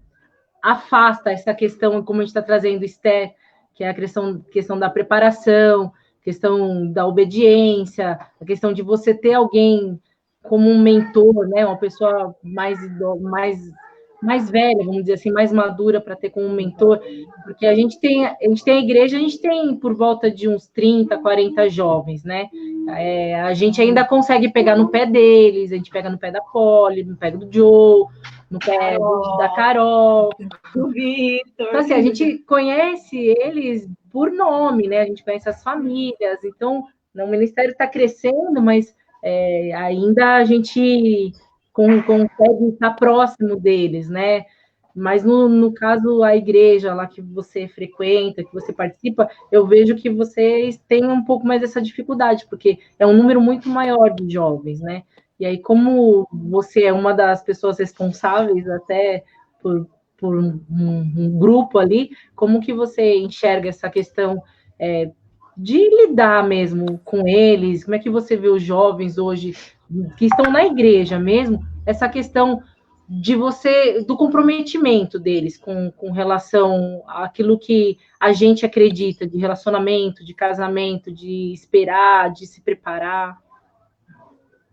afasta essa questão, como a gente está trazendo Esther, que é a questão da preparação, questão da obediência, a questão de você ter alguém como um mentor, né, uma pessoa mais velha, vamos dizer assim, mais madura para ter como um mentor, porque a gente tem a igreja, a gente tem por volta de uns 30, 40 jovens, né? A gente ainda consegue pegar no pé deles, a gente pega no pé da Polly, no pé do Joe, no pé da Carol, do Vitor. Então, assim, a gente conhece eles por nome, né? A gente conhece as famílias, então o ministério está crescendo, mas ainda a gente consegue estar próximo deles, né? Mas no caso, a igreja lá que você frequenta, que você participa, eu vejo que vocês têm um pouco mais essa dificuldade, porque é um número muito maior de jovens, né? E aí, como você é uma das pessoas responsáveis até por um grupo ali, como que você enxerga essa questão de lidar mesmo com eles? Como é que você vê os jovens hoje que estão na igreja mesmo, essa questão do comprometimento deles com relação àquilo que a gente acredita de relacionamento, de casamento, de esperar, de se preparar?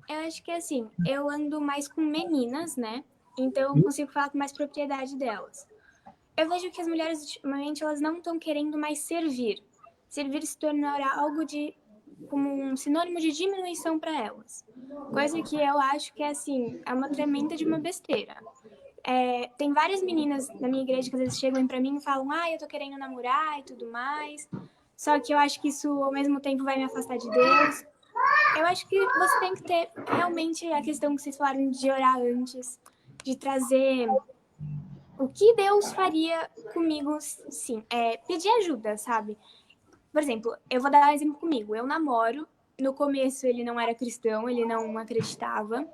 Eu acho que assim, eu ando mais com meninas, né? Então eu consigo falar com mais propriedade delas. Eu vejo que as mulheres, ultimamente, elas não estão querendo mais servir. Servir se tornará algo como um sinônimo de diminuição para elas. Coisa que eu acho que assim, é uma tremenda de uma besteira. Tem várias meninas na minha igreja que às vezes chegam para mim e falam: eu tô querendo namorar e tudo mais. Só que eu acho que isso, ao mesmo tempo, vai me afastar de Deus. Eu acho que você tem que ter realmente a questão que vocês falaram de orar antes, de trazer o que Deus faria comigo, sim, pedir ajuda, sabe? Por exemplo, eu vou dar um exemplo comigo. Eu namoro, no começo ele não era cristão, ele não acreditava.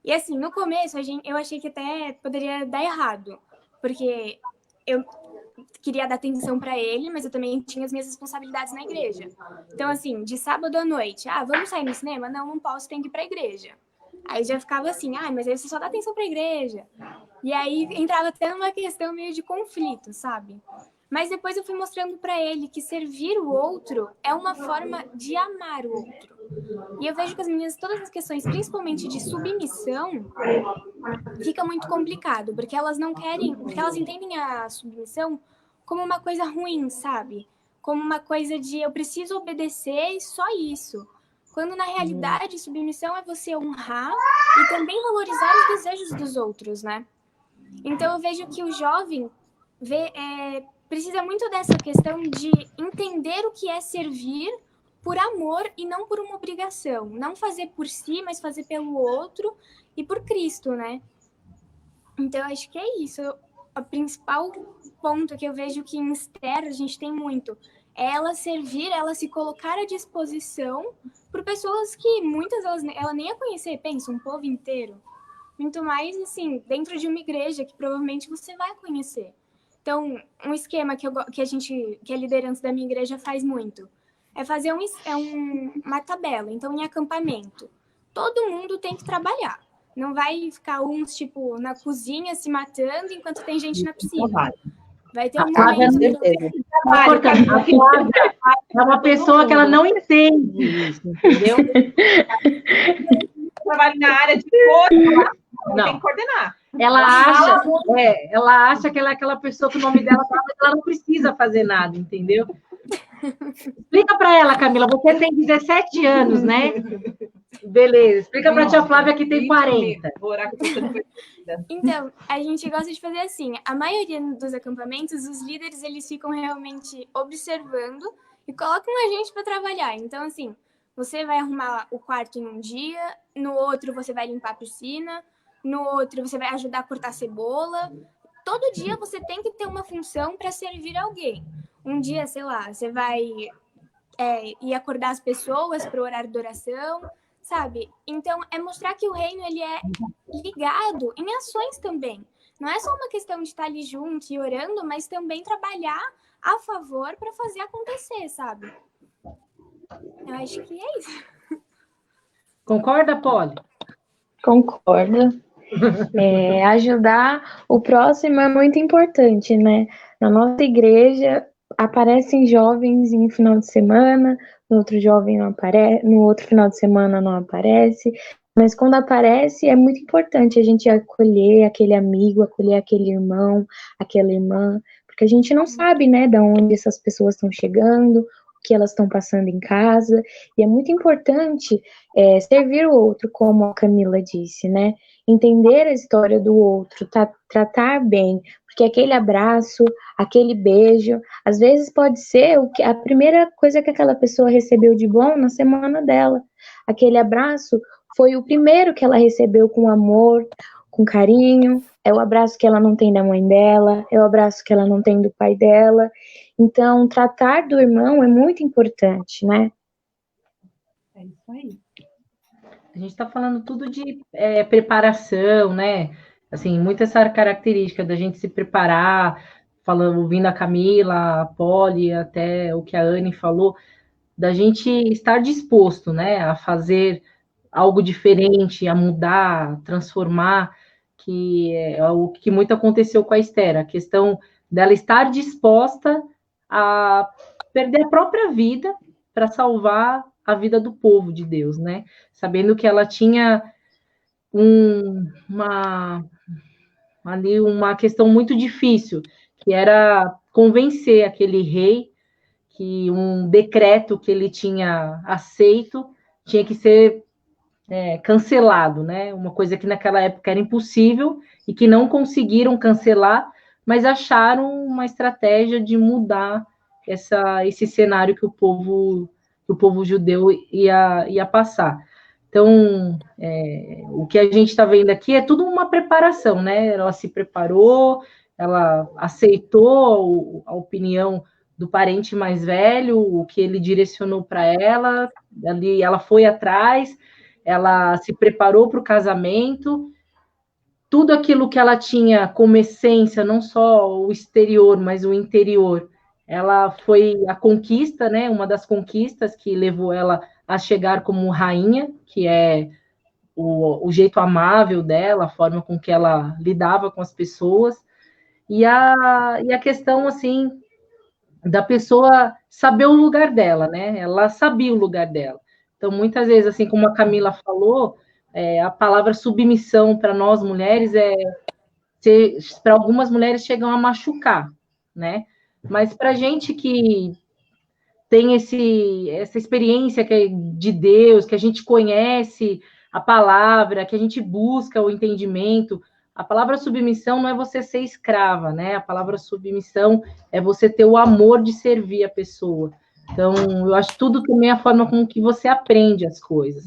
E assim, no começo eu achei que até poderia dar errado, porque eu queria dar atenção para ele, mas eu também tinha as minhas responsabilidades na igreja. Então, assim, de sábado à noite, vamos sair no cinema? Não posso, tenho que ir para a igreja. Aí já ficava assim, mas aí você só dá atenção para a igreja. E aí entrava até numa questão meio de conflito, sabe? Mas depois eu fui mostrando para ele que servir o outro é uma forma de amar o outro. E eu vejo que as meninas, todas as questões, principalmente de submissão, fica muito complicado, porque elas não querem, porque elas entendem a submissão como uma coisa ruim, sabe? Como uma coisa de eu preciso obedecer e só isso. Quando na realidade submissão é você honrar e também valorizar os desejos dos outros, né? Então eu vejo que o jovem precisa muito dessa questão de entender o que é servir por amor e não por uma obrigação. Não fazer por si, mas fazer pelo outro e por Cristo, né? Então eu acho que é isso. O principal ponto que eu vejo que em Esther a gente tem muito é ela servir, ela se colocar à disposição por pessoas que muitas ela nem ia conhecer, pensa, um povo inteiro. Muito mais, assim, dentro de uma igreja que provavelmente você vai conhecer. Então, um esquema que a liderança da minha igreja faz muito é fazer uma tabela. Então, em acampamento, todo mundo tem que trabalhar. Não vai ficar uns, tipo, na cozinha se matando enquanto tem gente na piscina. Vai ter um momento... É uma pessoa que ela não entende isso, entendeu? Trabalho na área de cor, não tem que coordenar. Ela acha que ela é aquela pessoa que o nome dela tá, mas ela não precisa fazer nada, entendeu? Explica para ela, Camila, você tem 17 anos, né? Beleza, explica para a tia Flávia que tem 40. Então, a gente gosta de fazer assim, a maioria dos acampamentos, os líderes, eles ficam realmente observando e colocam a gente para trabalhar. Então, assim, você vai arrumar o quarto em um dia, no outro você vai limpar a piscina, no outro você vai ajudar a cortar cebola. Todo dia você tem que ter uma função para servir alguém. Um dia, sei lá, você vai ir acordar as pessoas para o horário de oração, sabe? Então, é mostrar que o reino, ele é ligado em ações também. Não é só uma questão de estar ali junto e orando, mas também trabalhar a favor para fazer acontecer, sabe? Eu acho que é isso. Concorda, Polly? Concordo. Ajudar o próximo é muito importante, né? Na nossa igreja, aparecem jovens em um final de semana, no outro jovem não aparece, no outro final de semana não aparece, mas quando aparece é muito importante a gente acolher aquele amigo, acolher aquele irmão, aquela irmã, porque a gente não sabe, né, de onde essas pessoas estão chegando, o que elas estão passando em casa, e é muito importante servir o outro, como a Camila disse, né, entender a história do outro, tratar bem, porque aquele abraço, aquele beijo, às vezes pode ser a primeira coisa que aquela pessoa recebeu de bom na semana dela. Aquele abraço foi o primeiro que ela recebeu com amor, com carinho, é o abraço que ela não tem da mãe dela, é o abraço que ela não tem do pai dela. Então, tratar do irmão é muito importante, né? É isso aí. A gente está falando tudo de preparação, né? Assim, muito essa característica da gente se preparar, ouvindo a Camila, a Polly, até o que a Anne falou, da gente estar disposto, né, a fazer algo diferente, a mudar, a transformar, que é o que muito aconteceu com a Esther, a questão dela estar disposta a perder a própria vida para salvar a vida do povo de Deus, né? Sabendo que ela tinha uma questão muito difícil, que era convencer aquele rei que um decreto que ele tinha aceito tinha que ser cancelado, né? Uma coisa que naquela época era impossível e que não conseguiram cancelar, mas acharam uma estratégia de mudar esse cenário que o povo judeu ia passar. Então, o que a gente está vendo aqui é tudo uma preparação, né? Ela se preparou, ela aceitou a opinião do parente mais velho, o que ele direcionou para ela, ali ela foi atrás, ela se preparou para o casamento, tudo aquilo que ela tinha como essência, não só o exterior, mas o interior, ela foi a conquista, né? Uma das conquistas que levou ela a chegar como rainha, que é o jeito amável dela, a forma com que ela lidava com as pessoas, e a questão, assim, da pessoa saber o lugar dela, né? Ela sabia o lugar dela. Então, muitas vezes, assim como a Camila falou, a palavra submissão para nós mulheres para algumas mulheres chegam a machucar, né? Mas para a gente que tem essa experiência que é de Deus, que a gente conhece a palavra, que a gente busca o entendimento, a palavra submissão não é você ser escrava, né? A palavra submissão é você ter o amor de servir a pessoa. Então, eu acho tudo também a forma como que você aprende as coisas.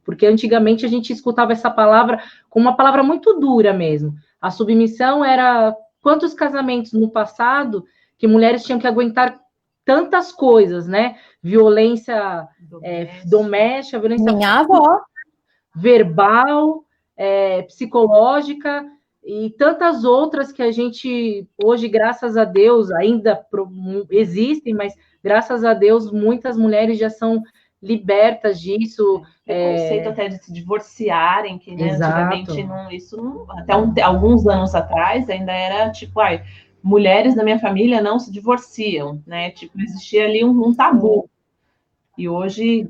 Porque antigamente a gente escutava essa palavra como uma palavra muito dura mesmo. A submissão era quantos casamentos no passado que mulheres tinham que aguentar tantas coisas, né? Violência doméstica, violência Minha avó. verbal, psicológica e tantas outras que a gente, hoje, graças a Deus, ainda existem, mas graças a Deus, muitas mulheres já são libertas disso. Preconceito até de se divorciarem, que né, Exato. antigamente até alguns anos atrás ainda era tipo, mulheres da minha família não se divorciam, né? Tipo, existia ali um tabu. E hoje,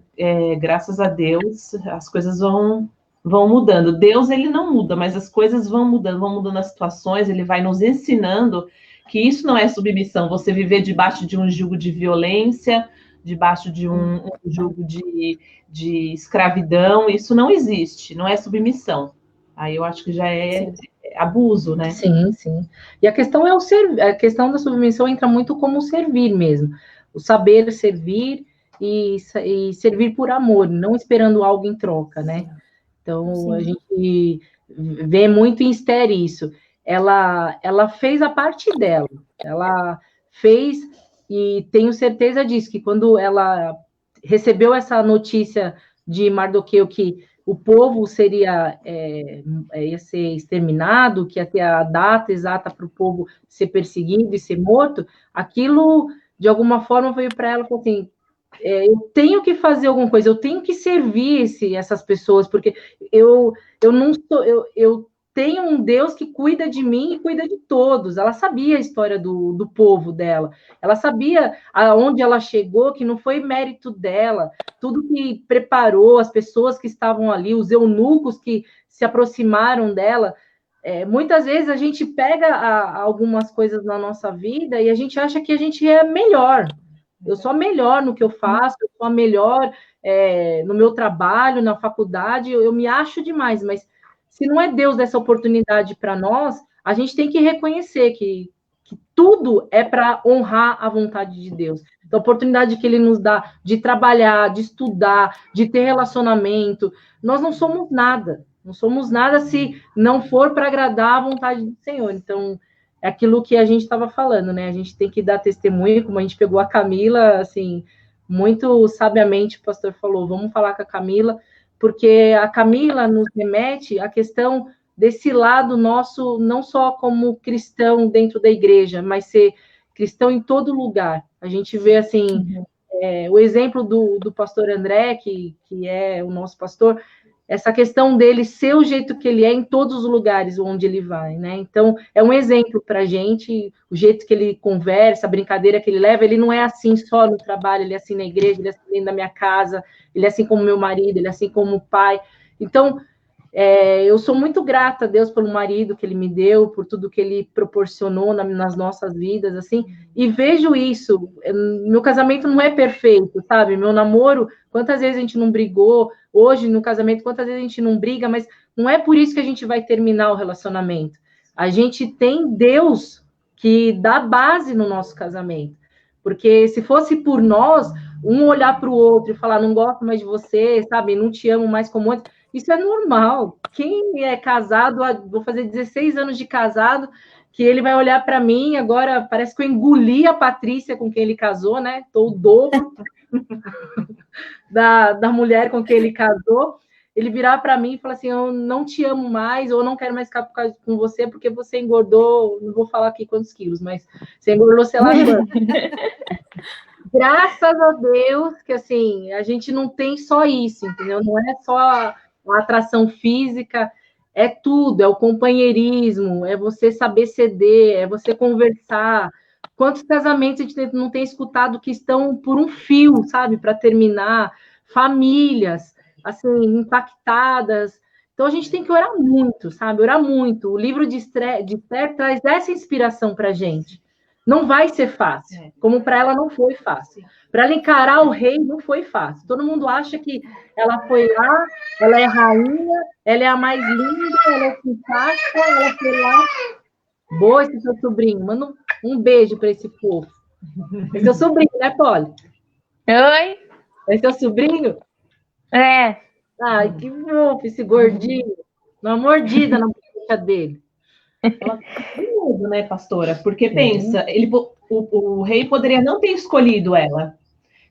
graças a Deus, as coisas vão mudando. Deus, ele não muda, mas as coisas vão mudando as situações, ele vai nos ensinando que isso não é submissão, você viver debaixo de um jugo de violência, debaixo de um jugo de escravidão, isso não existe, não é submissão. Aí eu acho que já é abuso, né? Sim, sim. E a questão a questão da submissão entra muito como servir mesmo. O saber servir e servir por amor, não esperando algo em troca, né? Então, a gente vê muito em Esther isso. Ela fez a parte dela. Ela fez, e tenho certeza disso, que quando ela recebeu essa notícia de Mardoqueu que o povo ia ser exterminado, que ia ter a data exata para o povo ser perseguido e ser morto, aquilo, de alguma forma, veio para ela e falou assim, eu tenho que fazer alguma coisa, eu tenho que servir essas pessoas, porque eu não sou, eu tenho um Deus que cuida de mim e cuida de todos. Ela sabia a história do povo dela, ela sabia aonde ela chegou, que não foi mérito dela, tudo que preparou, as pessoas que estavam ali, os eunucos que se aproximaram dela. Muitas vezes a gente pega algumas coisas na nossa vida e a gente acha que a gente é melhor. Eu sou a melhor no que eu faço, eu sou a melhor no meu trabalho, na faculdade, eu me acho demais, mas se não é Deus dessa oportunidade para nós, a gente tem que reconhecer que tudo é para honrar a vontade de Deus. Então, a oportunidade que Ele nos dá de trabalhar, de estudar, de ter relacionamento, nós não somos nada. Não somos nada se não for para agradar a vontade do Senhor. Então, é aquilo que a gente estava falando, né? A gente tem que dar testemunho, como a gente pegou a Camila, assim, muito sabiamente o pastor falou, vamos falar com a Camila, porque a Camila nos remete à questão desse lado nosso, não só como cristão dentro da igreja, mas ser cristão em todo lugar. A gente vê, assim, o exemplo do pastor André, que é o nosso pastor, essa questão dele ser o jeito que ele é em todos os lugares onde ele vai, né? Então, é um exemplo para a gente, o jeito que ele conversa, a brincadeira que ele leva, ele não é assim só no trabalho, ele é assim na igreja, ele é assim dentro da minha casa, ele é assim como meu marido, ele é assim como pai. Então, eu sou muito grata a Deus pelo marido que ele me deu, por tudo que ele proporcionou nas nossas vidas, assim, e vejo isso. Meu casamento não é perfeito, sabe? Meu namoro, quantas vezes a gente não brigou, hoje no casamento, quantas vezes a gente não briga, mas não é por isso que a gente vai terminar o relacionamento. A gente tem Deus que dá base no nosso casamento, porque se fosse por nós, um olhar para o outro e falar, não gosto mais de você, sabe? Não te amo mais como antes. Isso é normal. Quem é casado, vou fazer 16 anos de casado, que ele vai olhar para mim, agora parece que eu engoli a Patrícia com quem ele casou, né? Estou o dobro da mulher com quem ele casou. Ele virar para mim e falar assim, eu não te amo mais, ou não quero mais ficar com você, porque você engordou, não vou falar aqui quantos quilos, mas você engordou, sei lá, graças a Deus que, assim, a gente não tem só isso, entendeu? Não é só a atração física, é tudo, é o companheirismo, é você saber ceder, é você conversar. Quantos casamentos a gente não tem escutado que estão por um fio, sabe, para terminar? Famílias, assim, impactadas. Então, a gente tem que orar muito, sabe? Orar muito. O livro de Esther traz essa inspiração para a gente. Não vai ser fácil, como para ela não foi fácil. Para ela encarar o rei não foi fácil. Todo mundo acha que ela foi lá, ela é rainha, ela é a mais linda, ela é simpática, ela foi lá. Boa esse seu sobrinho. Manda um beijo para esse povo. É seu sobrinho, né, Polly? Oi? É seu sobrinho? Ai, que fofo esse gordinho. Uma mordida na boca dele. Ela tem medo, né, pastora? Porque pensa, o rei poderia não ter escolhido ela.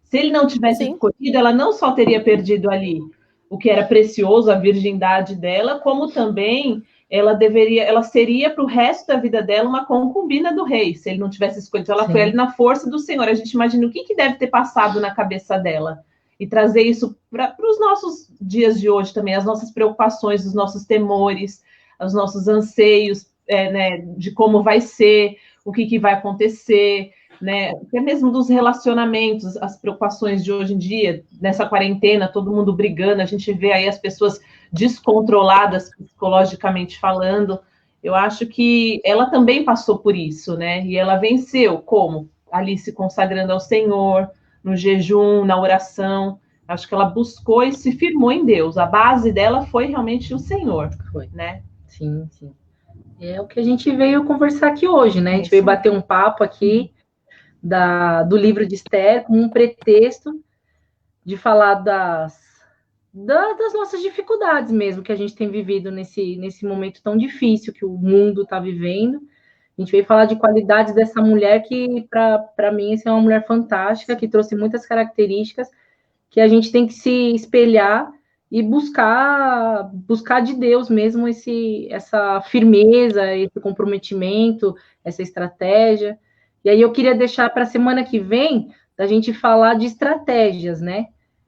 Se ele não tivesse escolhido, ela não só teria perdido ali o que era precioso, a virgindade dela, como também ela seria para o resto da vida dela uma concubina do rei, se ele não tivesse escolhido. Ela foi ali na força do Senhor. A gente imagina o que deve ter passado na cabeça dela. E trazer isso para os nossos dias de hoje também, as nossas preocupações, os nossos temores, os nossos anseios, né, de como vai ser, o que vai acontecer, né? Até mesmo dos relacionamentos, as preocupações de hoje em dia, nessa quarentena, todo mundo brigando, a gente vê aí as pessoas descontroladas psicologicamente falando. Eu acho que ela também passou por isso, né? E ela venceu, como? Ali se consagrando ao Senhor, no jejum, na oração. Acho que ela buscou e se firmou em Deus. A base dela foi realmente o Senhor, né? Sim, sim. É o que a gente veio conversar aqui hoje, né? A gente veio bater um papo aqui do livro de Esther, com um pretexto de falar das nossas dificuldades mesmo, que a gente tem vivido nesse momento tão difícil que o mundo está vivendo. A gente veio falar de qualidades dessa mulher que, para mim, essa é uma mulher fantástica, que trouxe muitas características que a gente tem que se espelhar e buscar de Deus mesmo essa firmeza, esse comprometimento, essa estratégia. E aí eu queria deixar para a semana que vem a gente falar de estratégias, né?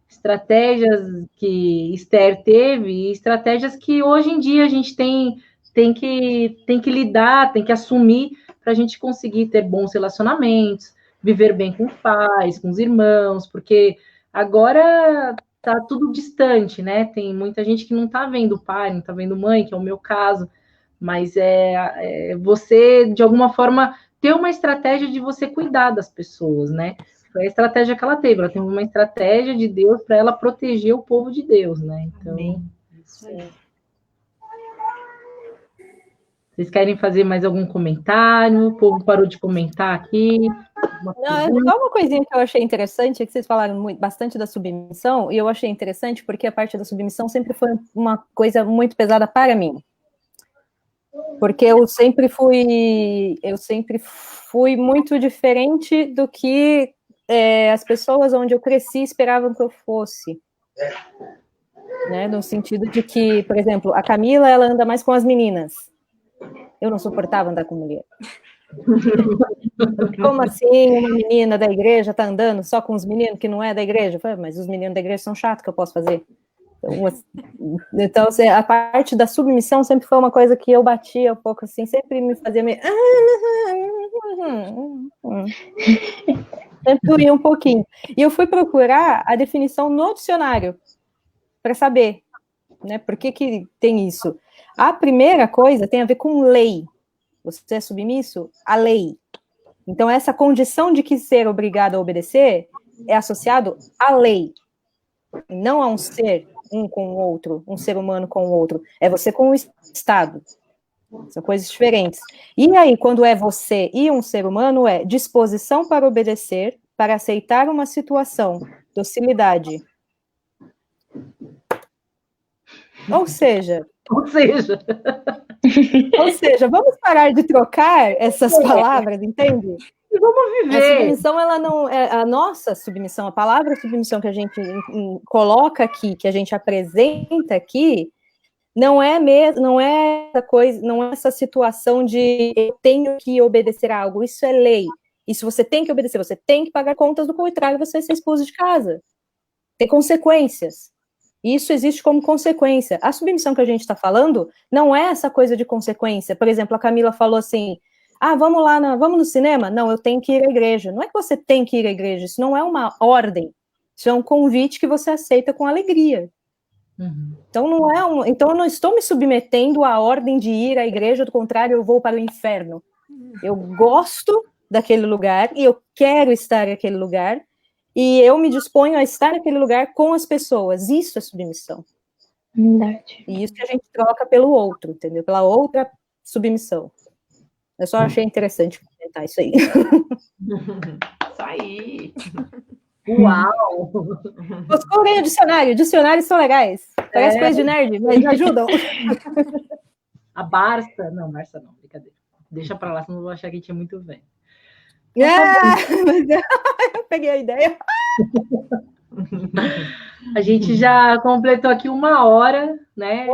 Estratégias que Esther teve e estratégias que hoje em dia a gente tem que lidar, tem que assumir para a gente conseguir ter bons relacionamentos, viver bem com os pais, com os irmãos, porque agora tá tudo distante, né? Tem muita gente que não tá vendo pai, não tá vendo mãe, que é o meu caso, mas você, de alguma forma, ter uma estratégia de você cuidar das pessoas, né? Foi a estratégia que ela teve uma estratégia de Deus para ela proteger o povo de Deus, né? Então, isso aí. Vocês querem fazer mais algum comentário? O povo parou de comentar aqui. Não, só uma coisinha que eu achei interessante, é que vocês falaram bastante da submissão, e eu achei interessante porque a parte da submissão sempre foi uma coisa muito pesada para mim. Porque eu sempre fui muito diferente do que as pessoas onde eu cresci esperavam que eu fosse. Né? No sentido de que, por exemplo, a Camila, ela anda mais com as meninas. Eu não suportava andar com mulher. Como assim uma menina da igreja tá andando só com os meninos que não é da igreja? Eu falei, mas os meninos da igreja são chatos, que eu posso fazer? Então, a parte da submissão sempre foi uma coisa que eu batia um pouco assim, sempre me fazia meio... Sempre doía um pouquinho. E eu fui procurar a definição no dicionário para saber, né, por que tem isso. A primeira coisa tem a ver com lei. Você é submisso à lei. Então, essa condição de que ser obrigado a obedecer é associado à lei, não a um ser, um com o outro, um ser humano com o outro. É você com o Estado. São coisas diferentes. E aí, quando é você e um ser humano, é disposição para obedecer, para aceitar uma situação, docilidade. Ou seja, vamos parar de trocar essas palavras, entende? E vamos viver. A submissão, ela não é a nossa submissão, a palavra submissão que a gente coloca aqui, que a gente apresenta aqui, não é essa coisa, não é essa situação de eu tenho que obedecer a algo. Isso é lei. Isso você tem que obedecer, você tem que pagar contas, do contrário você vai ser expulso de casa. Tem consequências. Isso existe como consequência. A submissão que a gente está falando não é essa coisa de consequência. Por exemplo, a Camila falou assim, vamos no cinema? Não, eu tenho que ir à igreja. Não é que você tem que ir à igreja, isso não é uma ordem. Isso é um convite que você aceita com alegria. Uhum. Então eu não estou me submetendo à ordem de ir à igreja, do contrário, eu vou para o inferno. Eu gosto daquele lugar e eu quero estar naquele lugar, e eu me disponho a estar naquele lugar com as pessoas. Isso é submissão. Verdade. E isso que a gente troca pelo outro, entendeu? Pela outra submissão. Eu só achei interessante comentar isso aí. Isso aí. Uau! Procurem o dicionário. Dicionários são legais. Parece coisa de nerd, mas ajudam. A Barça, não, brincadeira. Deixa pra lá, senão eu vou achar que a gente é muito velho. Mas eu peguei a ideia. A gente já completou aqui 1 hora, né?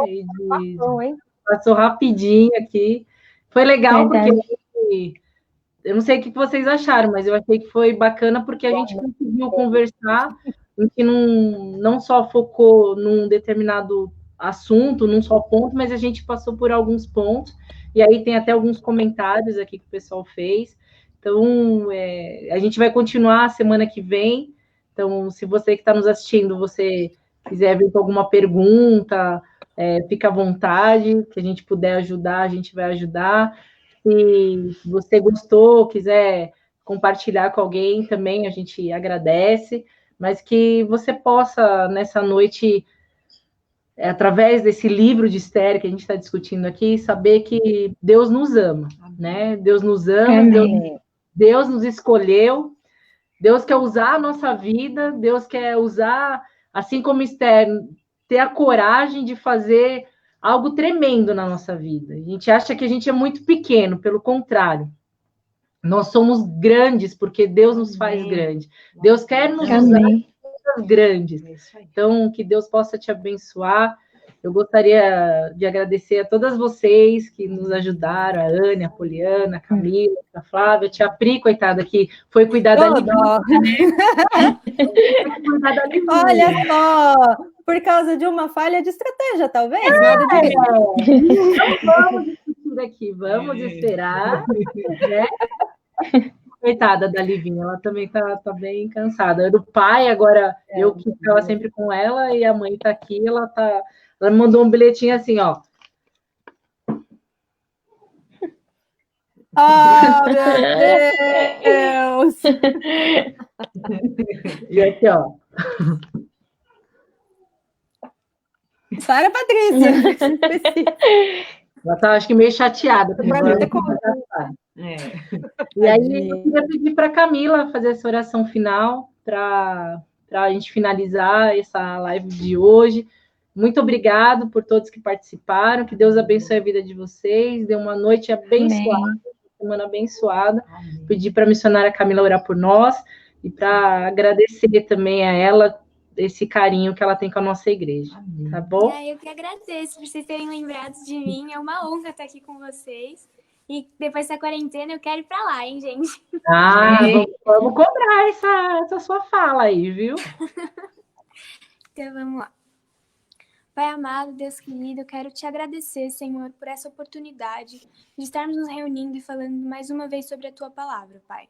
Bom, hein? Passou rapidinho aqui. Foi legal, Verdade. porque eu não sei o que vocês acharam, mas eu achei que foi bacana porque a gente conseguiu conversar, a gente não só focou num determinado assunto, num só ponto, mas a gente passou por alguns pontos, e aí tem até alguns comentários aqui que o pessoal fez. Então, a gente vai continuar a semana que vem. Então, se você que está nos assistindo, você quiser vir com alguma pergunta, fica à vontade, que a gente puder ajudar, a gente vai ajudar. Se você gostou, quiser compartilhar com alguém também, a gente agradece, mas que você possa, nessa noite, através desse livro de Esther que a gente está discutindo aqui, saber que Deus nos ama, né? Deus nos ama, Deus nos escolheu, Deus quer usar a nossa vida, Deus quer usar, assim como Esther, ter a coragem de fazer algo tremendo na nossa vida. A gente acha que a gente é muito pequeno, pelo contrário. Nós somos grandes porque Deus nos faz grande. Deus quer nos usar coisas grandes. Então, que Deus possa te abençoar. Eu gostaria de agradecer a todas vocês que nos ajudaram, a Anne, a Poliana, a Camila, a Flávia, a tia Pri, coitada, que foi cuidar da Livinha. Olha só, por causa de uma falha de estratégia, talvez. Nada de Vamos discutir aqui, vamos esperar, né? Coitada da Livinha, ela também tá bem cansada. Do pai, agora eu que ficava sempre com ela, e a mãe tá aqui, ela mandou um bilhetinho assim, ó. Oh, meu Deus! E aqui, ó. Para, Patrícia! Ela tá, acho que, meio chateada. E aí, eu queria pedir para a Camila fazer essa oração final para a gente finalizar essa live de hoje. Muito obrigado por todos que participaram. Que Deus abençoe a vida de vocês. Dê uma noite abençoada, uma semana abençoada. Pedir para a missionária Camila orar por nós e para agradecer também a ela esse carinho que ela tem com a nossa igreja. Tá bom? Eu que agradeço por vocês terem lembrado de mim. É uma honra estar aqui com vocês. E depois dessa quarentena eu quero ir para lá, hein, gente? Vamos cobrar essa sua fala aí, viu? Então vamos lá. Pai amado, Deus querido, eu quero te agradecer, Senhor, por essa oportunidade de estarmos nos reunindo e falando mais uma vez sobre a tua palavra, Pai.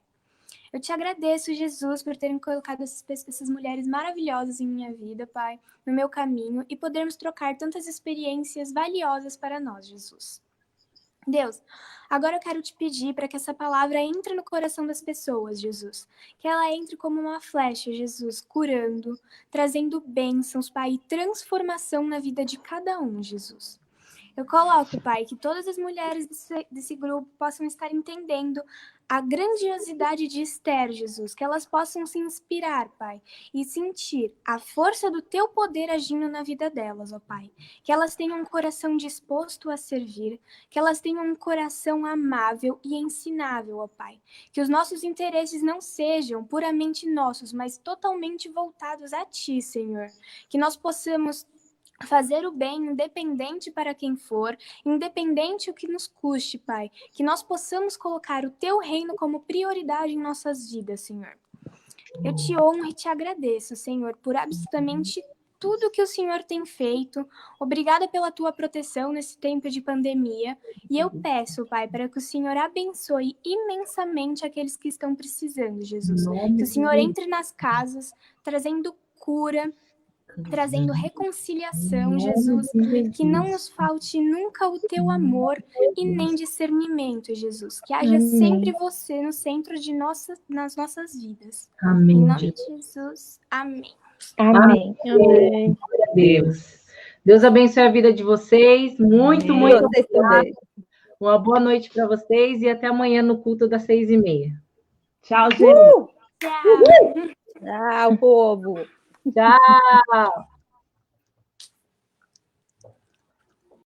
Eu te agradeço, Jesus, por terem colocado essas mulheres maravilhosas em minha vida, Pai, no meu caminho, e podermos trocar tantas experiências valiosas para nós, Jesus. Deus, agora eu quero te pedir para que essa palavra entre no coração das pessoas, Jesus. Que ela entre como uma flecha, Jesus, curando, trazendo bênçãos, Pai, e transformação na vida de cada um, Jesus. Eu coloco, Pai, que todas as mulheres desse grupo possam estar entendendo a grandiosidade de Esther, Jesus, que elas possam se inspirar, Pai, e sentir a força do teu poder agindo na vida delas, ó Pai. Que elas tenham um coração disposto a servir, que elas tenham um coração amável e ensinável, ó Pai. Que os nossos interesses não sejam puramente nossos, mas totalmente voltados a Ti, Senhor. Que nós possamos fazer o bem, independente para quem for, independente o que nos custe, Pai. Que nós possamos colocar o Teu reino como prioridade em nossas vidas, Senhor. Eu te honro e te agradeço, Senhor, por absolutamente tudo que o Senhor tem feito. Obrigada pela Tua proteção nesse tempo de pandemia. E eu peço, Pai, para que o Senhor abençoe imensamente aqueles que estão precisando, Jesus. Que o Senhor entre nas casas, trazendo cura, trazendo reconciliação, Jesus, que não nos falte nunca o teu amor e nem discernimento, Jesus, que haja sempre você no centro de nas nossas vidas. Amém. Em nome de Jesus, amém. Amém. Glória a Deus. Deus abençoe a vida de vocês. Muito obrigada. Uma boa noite para vocês e até amanhã no culto das 6h30. Tchau, gente. Tchau. Tchau, povo. Tchau!